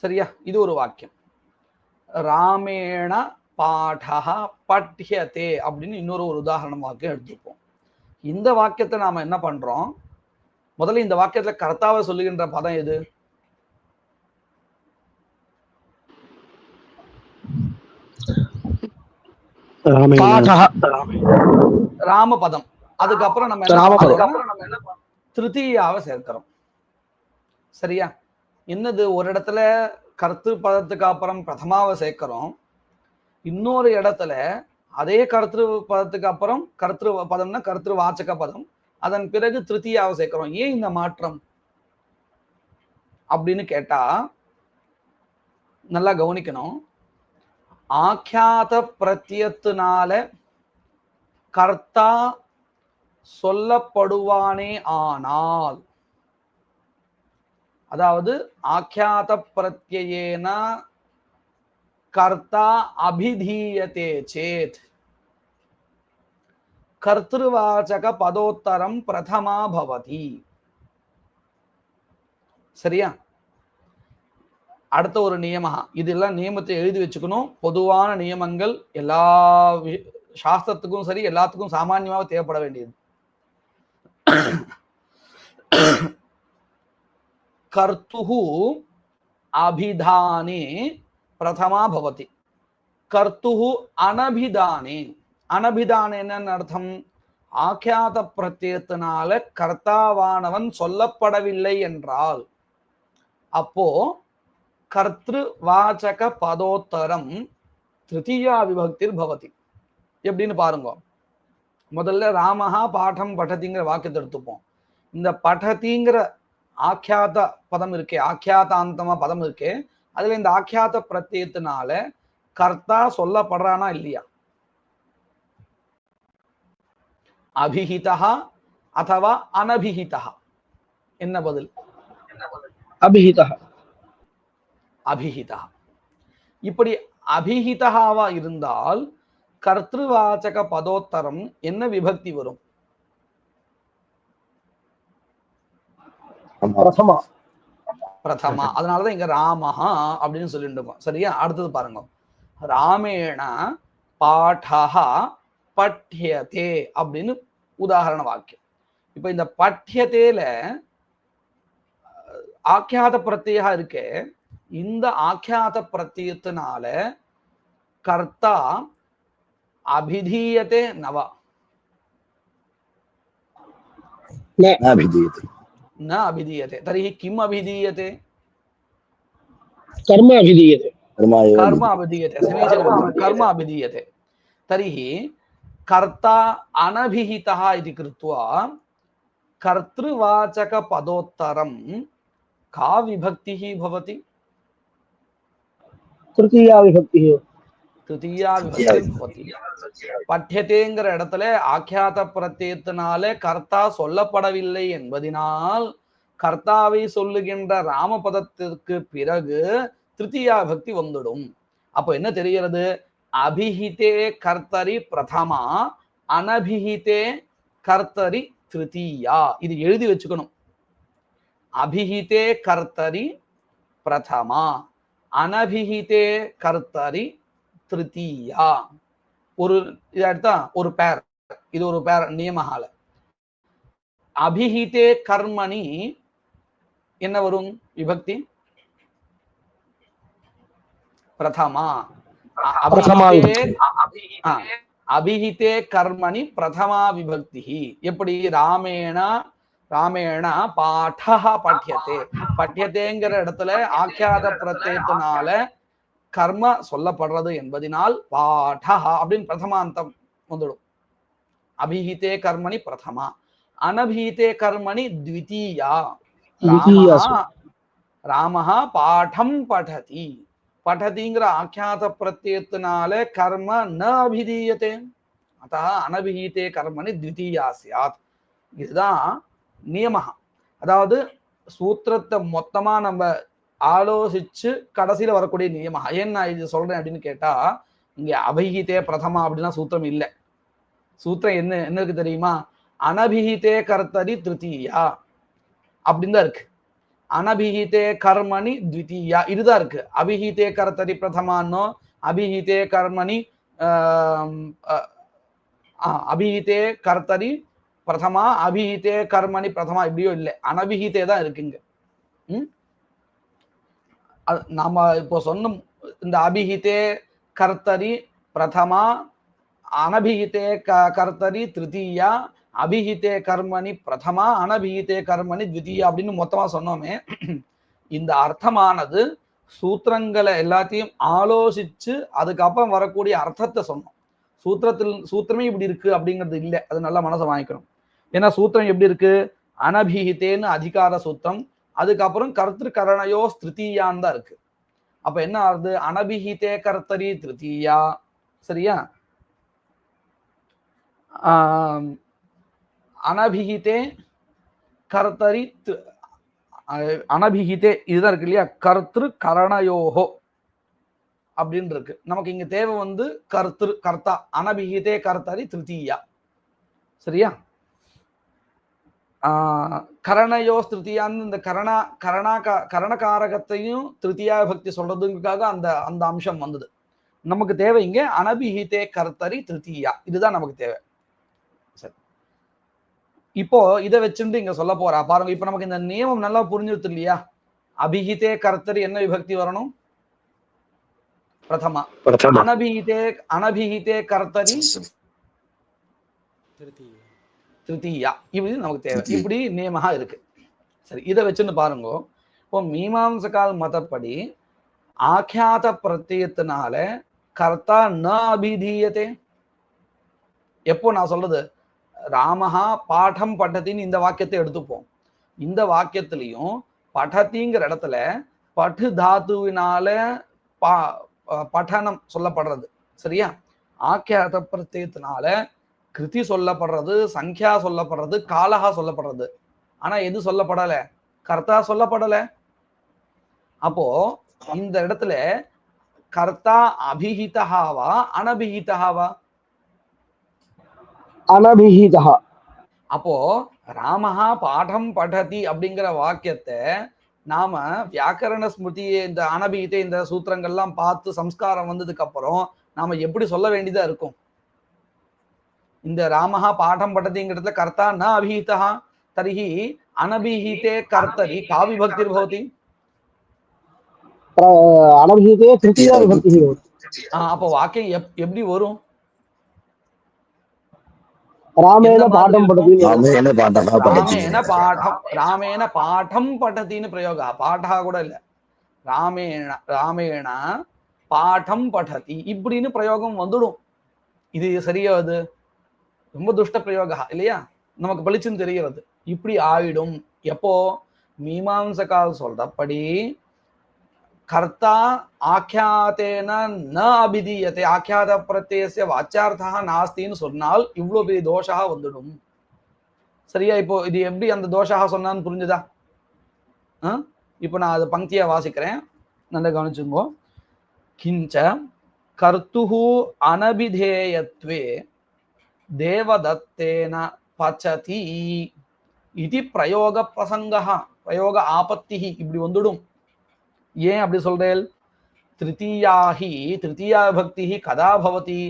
சரியா? இது ஒரு வாக்கியம். ராமேண பாடஹ பட்யதே அப்படின்னு இன்னொரு ஒரு உதாரணம் வாக்கியம் எடுத்துப்போம். இந்த வாக்கியத்தை நாம என்ன பண்றோம், முதல்ல இந்த வாக்கியத்துல கர்த்தாவை சொல்லுகின்ற பதம் எது? ராமபதம். அதுக்கப்புறம் நம்ம என்ன திருத்தீயாவை சேர்க்கிறோம். சரியா? என்னது, ஒரு இடத்துல கர்த்திரு பதத்துக்கு அப்புறம் பிரதமாவை சேர்க்கிறோம், இன்னொரு இடத்துல அதே கர்த்திரு பதத்துக்கு அப்புறம் கர்த்திரு பதம்னா கர்த்திரு வாச்சக பதம், அதன் பிறகு திருத்தீயாவை சேர்க்கிறோம். ஏன் இந்த மாற்றம் அப்படின்னு கேட்டா நல்லா கவனிக்கணும். ஆக்கியாத பிரத்யத்தினால கர்த்தா சொல்லப்படுவானே ஆனால், அதாவது ஆக்கியாத பிரத்யேன கர்த்தா அபிதீயதே சேத் கர்த்திருவாச்சக பதோத்தரம் பிரதமா பவதி. சரியா? அடுத்த ஒரு நியமம், இதெல்லாம் நியமத்தை எழுதி வச்சுக்கணும். பொதுவான நியமங்கள் எல்லா சாஸ்திரத்துக்கும் சரி, எல்லாத்துக்கும் சாமான்யமாக தேவைப்பட வேண்டியது. கர்த்துஹு அபிதானே பிரதமா பவதி. கர்த்துஹு அனபிதானே. அனபிதானே என்னன்னு அர்த்தம்? ஆக்கியாத பிரத்யத்தினால கர்த்தாவானவன் சொல்லப்படவில்லை என்றால் அப்போ கர்த்திரு வாச்சக பதோத்தரம் திருத்தீயா விபக்திர் பவதி. எப்படின்னு பாருங்க. முதல்ல ராமஹா பாடம் படதிங்கிற வாக்கியத்தை எடுத்துப்போம். இந்த படதிங்கிற ஆக்கியாத பதம் இருக்கே, ஆக்கியாதாந்தமா பதம் இருக்கே, அதுல இந்த ஆக்கியாத பிரத்யத்தினால கர்த்தா சொல்லப்படுறானா இல்லையா? அபிஹிதா அथवा அனபிஹிதா? என்ன பதில்? அபிஹிதா. அபிஹிதா. இப்படி அபிஹிதாவா இருந்தால் கர்த்திருவாச்சக பதோத்தரம் என்ன விபக்தி வரும்? பிரதமா. பிரதமா. அதனாலதான் இங்க ராமஹா அப்படின்னு சொல்லிட்டு இருக்கோம். சரியா? அடுத்தது பாருங்க. ராமேண பாடஹா பட்யதே அப்படின்னு உதாரண வாக்கியம். இப்ப இந்த பட்யதேல ஆக்கியாத பிரத்யா இருக்கே, இந்த ஆக்கியாத பிரத்யத்தினால கர்த்தா அபிதீயதே நவா? न अभिधीयते. तर्हि किम् अभिधीयते? कर्म अभिधीयते. कर्म अभिधीयते. समीचीनं। कर्म अभिधीयते. तर्हि कर्ता अनभिहितः इति कृत्वा कर्तृवाचक पदोत्तरं का विभक्तिः भवति? तृतीया विभक्तिः. तृतीया विभक्तिः भवति. பட்யதேங்கிற இடத்துல ஆக்கியாத பிரத்யத்தினால கர்த்தா சொல்லப்படவில்லை என்பதினால் கர்த்தாவை சொல்லுகின்ற ராமபதத்திற்கு பிறகு திருத்தீயா விபக்தி வந்துடும். அப்போ என்ன தெரிகிறது? அபிஹிதே கர்த்தரி பிரதமா, அனபிஹிதே கர்த்தரி திருத்தீயா. இது எழுதி வச்சுக்கணும். அபிஹிதே கர்த்தரி பிரதமா, அனபிஹிதே கர்த்தரி திருத்தீயா. ஒரு இது எடுத்தா ஒரு பேர், இது ஒரு பேர் நியமகால. அபிஹிதே கர்மணி என்ன வரும் விபக்தி? பிரதமா. அபிஹிதே கர்மணி பிரதமா விபக்தி. எப்படி? ராமேண ராமேண பாடஹ பட்யதே. பட்யதேங்கிற இடத்துல ஆக்கியாத பிரத்யத்தினால கர்ம சொல்லப்படுறது என்பதனால் பாடஹ அப்படின்னு பிரதமாந்தம் வந்துடும். அபிஹிதே கர்மணி பிரதமா, அனபிஹிதே கர்மணி த்விதீயா. ராமஹா பாடம் படதி. படதிங்கிற ஆக்கியாத பிரத்யத்தினால கர்ம ந அபிதீயதே, அத்தः அனபிஹிதே கர்மணி த்விதீயா ஸ்யாத். இதுதான் நியமம். அதாவது சூத்திரத்தை மொத்தமா நம்ம ஆலோசிச்சு கடைசியில வரக்கூடிய நியமம். ஏன் நான் இது சொல்றேன் அப்படின்னு கேட்டா, இங்க அபிஹிதே பிரதமா அப்படின்னா சூத்திரம் இல்லை. சூத்திரம் என்ன என்ன இருக்கு தெரியுமா? அனபிஹிதே கர்த்தரி திருத்தீயா அப்படின்னு தான் இருக்கு. அனபிஹிதே கர்மணி த்விதீயா இதுதான் இருக்கு. அபிஹிதே கர்த்தரி பிரதமானோ, அபிஹிதே கர்மணி அபிஹிதே கர்த்தரி பிரதமா, அபிஹிதே கர்மணி பிரதமா இப்படியோ இல்லை, அனபிஹிதே தான் இருக்குங்க. நாம இப்போ சொன்ன இந்த அபிஹிதே கர்த்தரி பிரதமா, அனபிஹிதே கர்த்தரி திருத்தீயா, அபிஹிதே கர்மணி பிரதமா, அனபிஹிதே கர்மணி த்விதீயா அப்படின்னு மொத்தமா சொன்னோமே, இந்த அர்த்தமானது சூத்திரங்களை எல்லாத்தையும் ஆலோசிச்சு அதுக்கப்புறம் வரக்கூடிய அர்த்தத்தை சொன்னோம். சூத்திரமே இப்படி இருக்கு அப்படிங்கிறது இல்லை. அது நல்லா மனசை வாங்கிக்கணும். ஏன்னா சூத்திரம் எப்படி இருக்கு? அனபிஹிதேன்னு அதிகார சூத்திரம், அதுக்கப்புறம் கர்த்திரு கரணயோ திருத்தீயான்னு தான் இருக்கு. அப்ப என்ன ஆகுது? அனபிஹிதே கர்த்தரி திருத்தீயா. சரியா? அனபிஹிதே கர்த்தரி அனபிஹிதே இதுதான் இருக்கு இல்லையா? கர்த்திரு கரணயோகோ அப்படின்னு இருக்கு. நமக்கு இங்க தேவை வந்து கர்த்திரு கர்த்தா. அனபிஹிதே கர்த்தரி திருத்தீயா. சரியா? கரணயோ திருத்தியான்னு இந்த கரணகாரகத்தையும் திருத்தியா பக்தி சொல்றதுக்காக அந்த அந்த அம்சம் வந்தது. நமக்கு தேவை இங்க அனபிஹிதே கர்த்தரி திருத்தீயா. இதுதான் நமக்கு தேவை. சரி, இப்போ இதை வச்சுட்டு இங்க சொல்ல போறா பாருங்க. இப்ப நமக்கு இந்த நியமம் நல்லா புரிஞ்சுது இல்லையா? அபிஹிதே கர்த்தரி என்ன விபக்தி வரணும்? பிரதமா. பிரதமா. அனபிஹிதே கர்த்தரி திருத்தீயா. இப்படி நமக்கு தேவை. இப்படி நியமமா இருக்கு. சரி, இதை வச்சுன்னு பாருங்க. இப்போ மீமாம்சகால் மதப்படி ஆக்கியாத பிரத்யத்தினால கர்த்தா ந அபிதீயத்தே. எப்போ நான் சொல்றது, ராமஹா பாடம் பட்டத்தின்னு இந்த வாக்கியத்தை எடுத்துப்போம். இந்த வாக்கியத்திலையும் படத்திங்கிற இடத்துல பட்டு தாத்துவினால பட்டனம் சொல்லப்படுறது. சரியா? ஆக்கியாத பிரத்யத்தினால கிருதி சொல்லப்படுறது, சங்கியா சொல்லப்படுறது, காலஹா சொல்லப்படுறது. ஆனா எது சொல்லப்படல? கர்த்தா சொல்லப்படல. அப்போ இந்த இடத்துல கர்த்தா அபிஹிதஹாவா அனபிஹிதஹாவா? அனபிஹிதஹ. அப்போ ராமஹா பாடம் படதி அப்படிங்கிற வாக்கியத்தை நாம வியாக்கரண ஸ்மிருதி இந்த அனபிகிதை இந்த சூத்திரங்கள்லாம் பார்த்து சம்ஸ்காரம் வந்ததுக்கு அப்புறம் நாம எப்படி சொல்ல வேண்டியதா இருக்கும்? இந்த ராமஹா பாடம் படதிங்கிறதுல கர்த்தா ந அபிஹிதா தரிஹி அனபிஹிதே கர்த்தரி கா விபக்திர் பவதி? அனபிஹிதே திருத்தியா விபக்தி. அப்போ வாக்கியம் எப்படி வரும்? ராமேன பாடம் படதி. ராமேன பாடம் படத்தின்னு பிரயோகா. பாடா கூட இல்ல, ராமேண பாடம் படதி இப்படின்னு பிரயோகம் வந்துடும். இது சரியா? அது ரொம்ப துஷ்ட பிரயோகா இல்லையா? நமக்கு பளிச்சுன்னு தெரிகிறது. இப்படி ஆயிடும். எப்போ? மீமாம்சகால் சொல்றபடி கர்த்தா ஆக்கியாத்தேன ந அபிதீயத்தை, ஆக்கியாத பிரத்யஸ்ய வாச்யார்த்தா நாஸ்தின்னு சொன்னால் இவ்வளவு பெரிய தோஷா வந்துடும். சரியா? இப்போ இது எப்படி அந்த தோஷா சொன்னான்னு புரிஞ்சுதா? இப்போ நான் அது பங்கியா வாசிக்கிறேன், நல்லா கவனிச்சுங்கோ. கிஞ்ச கர்த்துஹு அனபிதேயத்வே தேவதத்தேன பச்சதி இது பிரயோக பிரசங்கா, பிரயோக ஆபத்தி இப்படி வந்துடும். ஏன் அப்படி சொல்றேன்? திருத்தீயா விபக்தி கதா பவதி?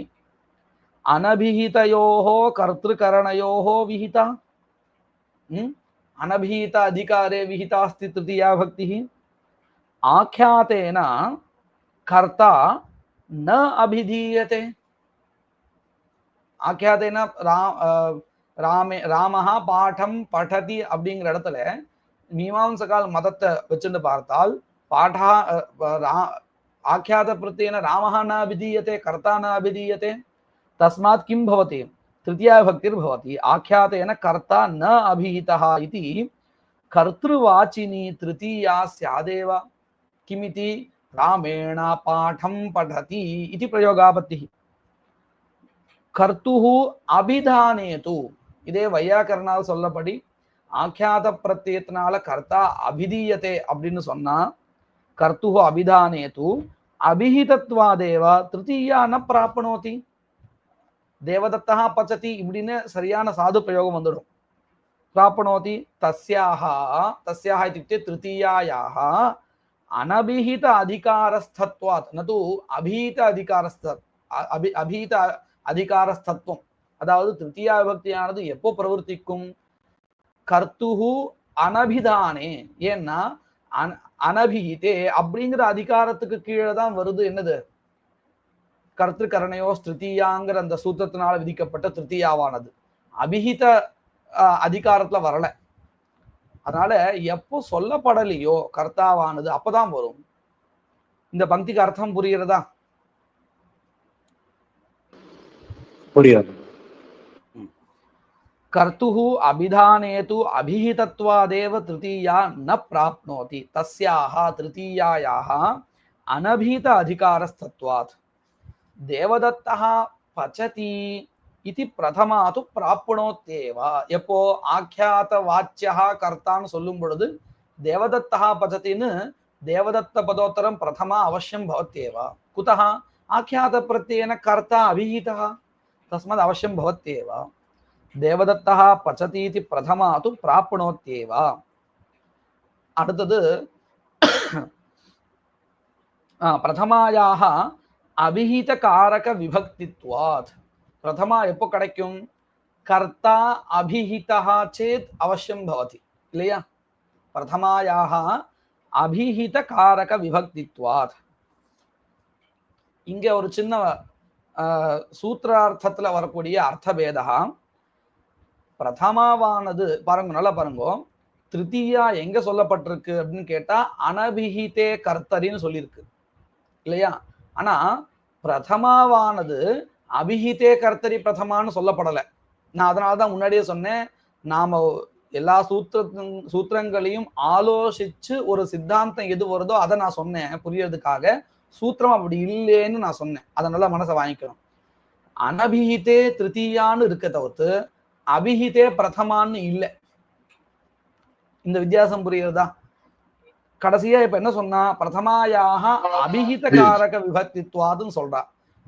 அனபிஹிதயோஹோ கர்த்திருகரணயோஹோ விஹிதா. अनभिहित अधिकारे विहिता अस्ति तृतीया भक्ति। आख्यातेन कर्ता न अभिधीयते. आख्यातेन ராமஹ பாடம் படதி அப்படிங்கிற இடத்துல மீமாம்சகால் மதத்தை வச்சுட்டு பார்த்தால் பாடா ஆக்கியாத பிரத்யேன ராமஹ ந அபிதீயते கர்த்தா ந அபிதீயते तस्मात् किं भवति? तृतीया भक्तिर्भवति। आख्यातेन कर्ता न अभिहितः इति कर्तृवाचिनी तृतीया स्यादेव। किमिति? रामेण पाठं पठति इति प्रयोगापत्तिः। कर्तुः अभिधाने तु இதே வையாக்கரணால் சொல்லப்படி ஆக்கியாத பிரத்யத்தினால கர்த்தா அபிதீயத்தை அப்படின்னு சொன்னா கர்த்துஹு அபிதானே து அபிஹிதத்வாதேவ திருத்தீயா ந பிராப்னோதி. தேவதத்தா பச்சதி இப்படின்னு சரியான சாது பிரயோகம் வந்துடும். பிராப்னோதி தஸ்யாஹ இत्युक्ते திருத்தீயாயாஹ அனபிஹித அதிகாரஸ்தத்வாத் ந து அபிஹித அதிகாரஸ்தத்வம். அதாவது திருத்தீயா விபக்தியானது எப்போ பிரவர்த்திக்கும்? கர்த்துஹு அனபிதானே. ஏன்னா அனபிஹிதே அப்படிங்கிற அதிகாரத்துக்கு கீழே தான் வருது. என்னது? கர்த்திருக்கரணையோ திருத்தீயாங்கிற அந்த சூத்திரத்தினால விதிக்கப்பட்ட திருத்தீயாவானது அபிஹித அதிகாரத்துல வரல. அதனால எப்போ சொல்லப்படலையோ கர்த்தாவானது அப்பதான் வரும். இந்த பங்கிக்கு அர்த்தம் புரிகிறதா? புரியாது. கர்த்துஹு அபிதானேது அபிஹிதத்வாதேவ திருத்தீயா ந பிராப்னோதி தஸ்யாஹ திருத்தீயாயாஹ அனபிஹித அதிகாரஸ்தத்வாத் தேவதத்தः பச்சதி இதி பிரதமா து பிராப்னோத்யேவ. எப்போ? ஆக்கியாத வாச்சியா கர்த்தான்னு சொல்லும் பொழுது தேவதத்தः பச்சத்தின்னு தேவதத்த பதோத்தரம் பிரதமா அவசியம் பவத்யேவ. குதः? ஆக்கியாத பிரத்யேன கர்த்தா அபிஹிதः தஸ்மாத் அவசியம் பவத்யேவ. தேவதத்தः பச்சதி இதி பிரதமா து பிராப்னோத்யேவ. அடுத்தது பிரதமாயாஹ அபிஹித காரக விபக்தித்வாத். பிரதமா எப்போ கிடைக்கும்? கர்த்தா அபிஹிதா சேத் அவசியம் பவதி இல்லையா? பிரதமாயாஹ அபிஹித காரக விபக்தித்வாத். இங்க ஒரு சின்ன சூத்திரார்த்தத்துல வரக்கூடிய அர்த்தபேதா. பிரதமாவானது பாருங்க, நல்லா பாருங்க, திருத்தீயா எங்க சொல்லப்பட்டிருக்கு அப்படின்னு கேட்டா அனபிஹிதே கர்த்தரின்னு சொல்லியிருக்கு இல்லையா? ஆனா பிரதமாவானது அபிஹிதே கர்த்தரி பிரதமான்னு சொல்லப்படலை. நான் அதனாலதான் முன்னாடியே சொன்னேன், நாம எல்லா சூத்திரங்களையும் ஆலோசிச்சு ஒரு சித்தாந்தம் எது வருதோ அதை நான் சொன்னேன் புரியறதுக்காக. சூத்திரம் அப்படி இல்லைன்னு நான் சொன்னேன், அதனால மனசை வாங்கிக்கணும். அனபிஹிதே திருத்தீயான்னு இருக்க தவிர்த்து அபிஹிதே பிரதமான்னு இல்லை. இந்த வித்தியாசம் புரியுறதா? கடைசியா இப்ப என்ன சொன்னா, பிரதமாயாக அபிஹித காரக விபக்தித்வாதுன்னு சொல்றா.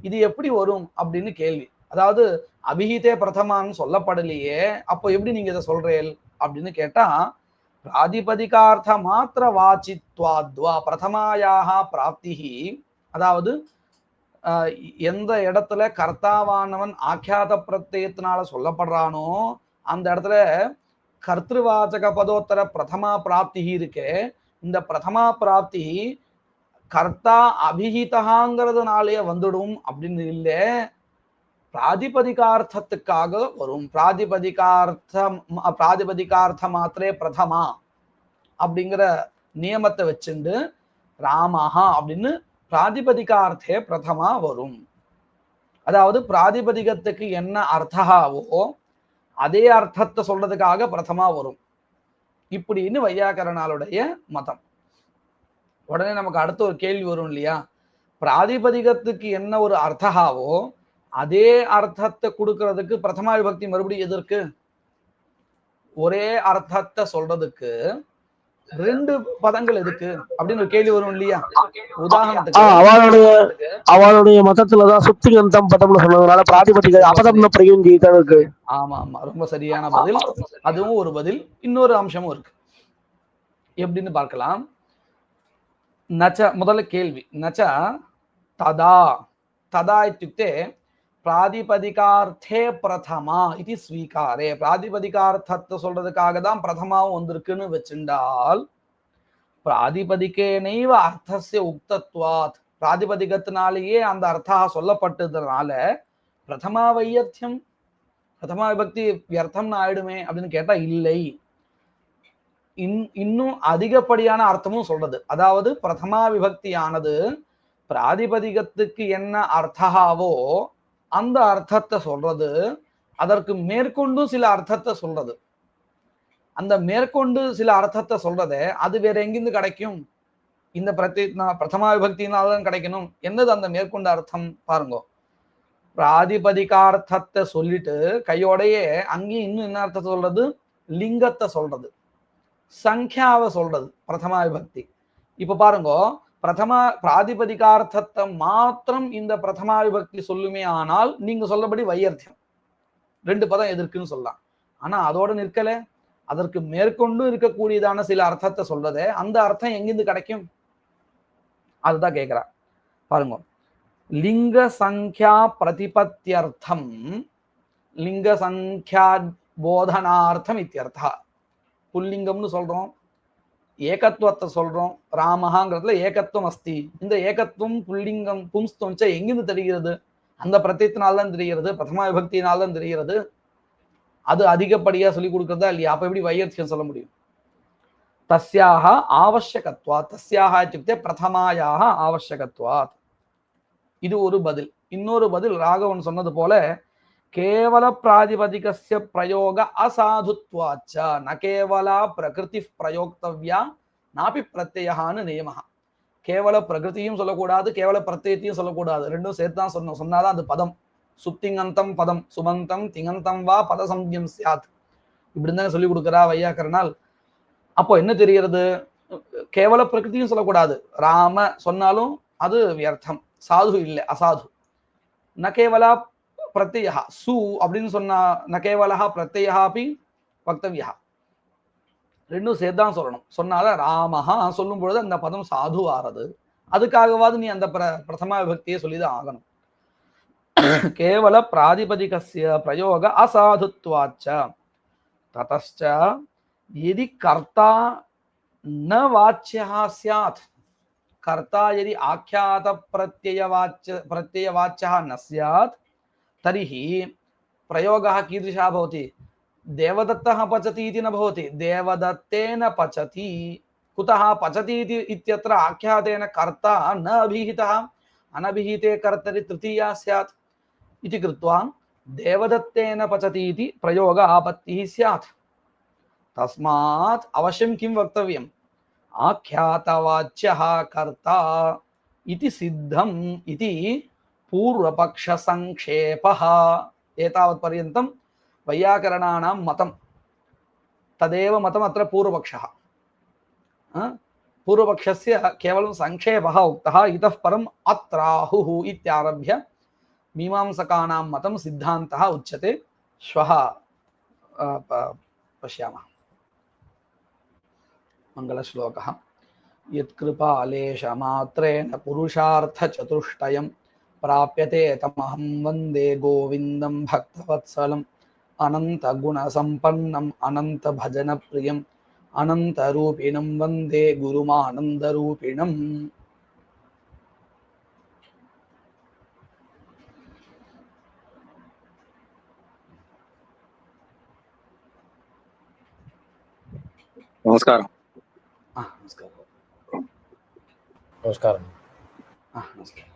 இது எப்படி வரும் அப்படின்னு கேள்வி. அதாவது அபிஹிதே பிரதமான்னு சொல்லப்படலையே, அப்போ எப்படி நீங்க இதை சொல்றேன் அப்படின்னு கேட்டா, பிராதிபதிகார்த்த மாத்திர வாச்சித்வாத்வா பிரதமாயாக பிராப்திஹி. அதாவது எந்த இடத்துல கர்த்தாவானவன் ஆக்கியாத பிரத்யத்தினால சொல்லப்படுறானோ அந்த இடத்துல கர்த்திருவாச்சக பதோத்தர பிரதமா பிராப்தி இருக்கே, இந்த பிரதமா பிராப்தி கர்த்தா அபிஹிதங்கிறதுனாலே வந்துடும் அப்படின்னு இல்லை, பிராதிபதிகார்த்தத்துக்காக வரும். பிராதிபதிகார்த்த மாத்திரே பிரதமா அப்படிங்கிற நியமத்தை வச்சுண்டு ராமஹா அப்படின்னு பிராதிபதிகார்த்தே பிரதமா வரும். அதாவது பிராதிபதிகத்துக்கு என்ன அர்த்தாவோ அதே அர்த்தத்தை சொல்றதுக்காக பிரதமா வரும் இப்படின்னு வையாகரணாளுடைய மதம். உடனே நமக்கு அடுத்த ஒரு கேள்வி வரும் இல்லையா, பிராதிபதிகத்துக்கு என்ன ஒரு அர்த்தாவோ அதே அர்த்தத்தை கொடுக்கறதுக்கு பிரதமா விபக்தி மறுபடியும் எதற்கு? ஒரே அர்த்தத்தை சொல்றதுக்கு ரெண்டு பதங்கள் எதுக்கு அப்படின்னு ஒரு கேள்வி வரும் இல்லையா? உதாரணத்துக்கு அவளுடைய மதத்துலதான் சுப்திகந்தம் பதம்னு சொன்னதுனால பிராதிபதிக அபதம்னு பிரயோகிதான் இருக்கு. ஆமா ஆமா, ரொம்ப சரியான பதில். அதுவும் ஒரு பதில். இன்னொரு அம்சமும் இருக்கு, எப்படின்னு பார்க்கலாம். நச்ச முதல்ல கேள்வி, நச்ச ததா ததா இत्युक्ते பிராதிபதிகார்த்தே பிரதமா இது ஸ்வீகாரே. பிராதிபதிகார்த்தத்தை சொல்றதுக்காக தான் பிரதமாவும் வந்திருக்குன்னு வச்சுண்டால், பிராதிபதிக்கேனைவ அர்த்தஸ்ய உக்தத்வாத், பிராதிபதிகத்தினாலேயே அந்த அர்த்தா சொல்லப்பட்டதுனால பிரதமா வையர்த்தியம், பிரதமா விபக்தி வியர்த்தம்னு ஆயிடுமே அப்படின்னு கேட்டா இல்லை, இன்னும் அதிகப்படியான அர்த்தமும் சொல்றது. அதாவது பிரதமா விபக்தியானது பிராதிபதிகத்துக்கு என்ன அர்த்தாவோ அந்த அர்த்தத்தை சொல்றது, அதற்கு மேற்கொண்டும் சில அர்த்தத்தை சொல்றது. அந்த மேற்கொண்டு சில அர்த்தத்தை சொல்றத அது வேற எங்கிருந்து கிடைக்கும்? இந்த பிரதமா விபக்தினால்தான் கிடைக்கணும். என்னது அந்த மேற்கொண்ட அர்த்தம் பாருங்க. பிராதிபதிகார்த்தத்தை சொல்லிட்டு கையோடையே அங்கேயும் இன்னும் என்ன அர்த்தத்தை சொல்றது? லிங்கத்தை சொல்றது, சங்கியாவை சொல்றது பிரதமா விபக்தி. இப்ப பாருங்க, பிராதிபதிகார்த்தத்தை மாத்திரம் இந்த பிரதமா விபக்தி சொல்லுமே ஆனால் நீங்க சொல்லபடி வையர்த்தியம், ரெண்டு பதம் எதற்குன்னு சொல்லலாம். ஆனா அதோட நிற்கல, அதற்கு மேற்கொண்டு இருக்கக்கூடியதான சில அர்த்தத்தை சொல்றதே, அந்த அர்த்தம் எங்கிருந்து கிடைக்கும்? அதுதான் கேட்கிறா. பாருங்க, லிங்க சங்கியா பிரதிபத்தியர்த்தம் லிங்க சங்கியா போதனார்த்தம் இத்தியர்த்தா. புல்லிங்கம்னு சொல்றோம், ஏகத்துவத்தை சொல்றோம், ராமஹாங்கிறதுல ஏகத்துவம் அஸ்தி. இந்த ஏகத்துவம் புல்லிங்கம் பும்ஸ்துவம் எங்கிருந்து தெரிகிறது? அந்த பிரத்யத்தினால்தான் தெரிகிறது, பிரதமா விபக்தியினால்தான் தெரிகிறது. அது அதிகப்படியா சொல்லி கொடுக்கறதா இல்லையா? அப்ப எப்படி வையர்த்தியம் சொல்ல முடியும்? தஸ்யாக ஆவசியகத்வாத், தஸ்யாக இत्युक्ते பிரதமாயாக ஆவசியகத்வாத். இது ஒரு பதில். இன்னொரு பதில் ராகவன் சொன்னது போல, கேவல பிராதிபதிகஸ்ய பிரயோக அசாதுத்வாச்ச ந கேவலா பிரகிருதி பிரயோக்தவ்யா நாபி பிரத்யயான்னு நியமஹ. கேவல பிரகிருதியும் சொல்லக்கூடாது, கேவல பிரத்யத்தையும் சொல்லக்கூடாது, ரெண்டும் சேர்த்து தான் சொன்னாதான் அது பதம். சுப்திங்கந்தம் பதம் சுமந்தம் திங்கந்தம் வா பதசம்யம் சியாத், இப்படின்னு தானே சொல்லி கொடுக்குறா வையாக்கரனால். அப்போ என்ன தெரிகிறது? கேவல பிரகிருதியும் சொல்லக்கூடாது, ராம சொன்னாலும் அது வியர்த்தம், சாது இல்லை, அசாது. ந கேவலா பிரத்யா சு அப்படின்னு சொன்னா ந கேவலா பிரத்யா அப்படி வக்தவியா, ரெண்டும் சேர்த்தான் சொல்லணும். சொன்னால ராமஹா சொல்லும் பொழுது அந்த பதம் சாது ஆறது. அதுக்காகவாது நீ அந்த பிரதமா விபக்தியை சொல்லிதான் ஆகணும். கேவல பிராதிபதிகஸ்ய பிரயோக அசாதுத்வாச்ச ததச்ச யதி கர்த்தா न वाच्यः स्यात् कर्ता यदि आख्यात प्रत्ययवाच्यः न स्यात् तर्हि प्रयोगः कीदृशः भवति देवदत्तः पचति इति न भवति देवदत्तेन पचति कुतः पचति इत्यत्र आख्यातेन कर्ता न अभिहितः अनभिहिते कर्तरि तृतीया स्यात् इति कृत्वा देवदत्तेन पचति इति प्रयोग आपत्तिः स्यात् तस्मात् अवश्यं किं वक्तव्यम् आख्यातवाच्यः कर्ता इति सिद्धम् इति पूर्वपक्षसंक्षेपः एतावत्पर्यन्तं वैयाकरणानां मतं तदेव मतम् अत्र पूर्वपक्षः पूर्वपक्षस्य केवलं संक्षेपः उक्तः इतः परम् अत्राहुः इत्यारभ्य मीमांसकानां मतं सिद्धान्तः उच्यते श्वः पश्यामः मङ्गलश्लोकः यत्कृपालेशमात्रेण पुरुषार्थचतुष्टयं प्राप्यते तमहं वन्दे गोविन्दं भक्तवत्सलम् अनन्तगुणसम्पन्नम् अनन्तभजनप्रियम् अनन्तरूपिणं वन्दे गुरुमानन्दरूपिणम् नमस्कारं नमस्कारः नमस्कारं नमस्कारः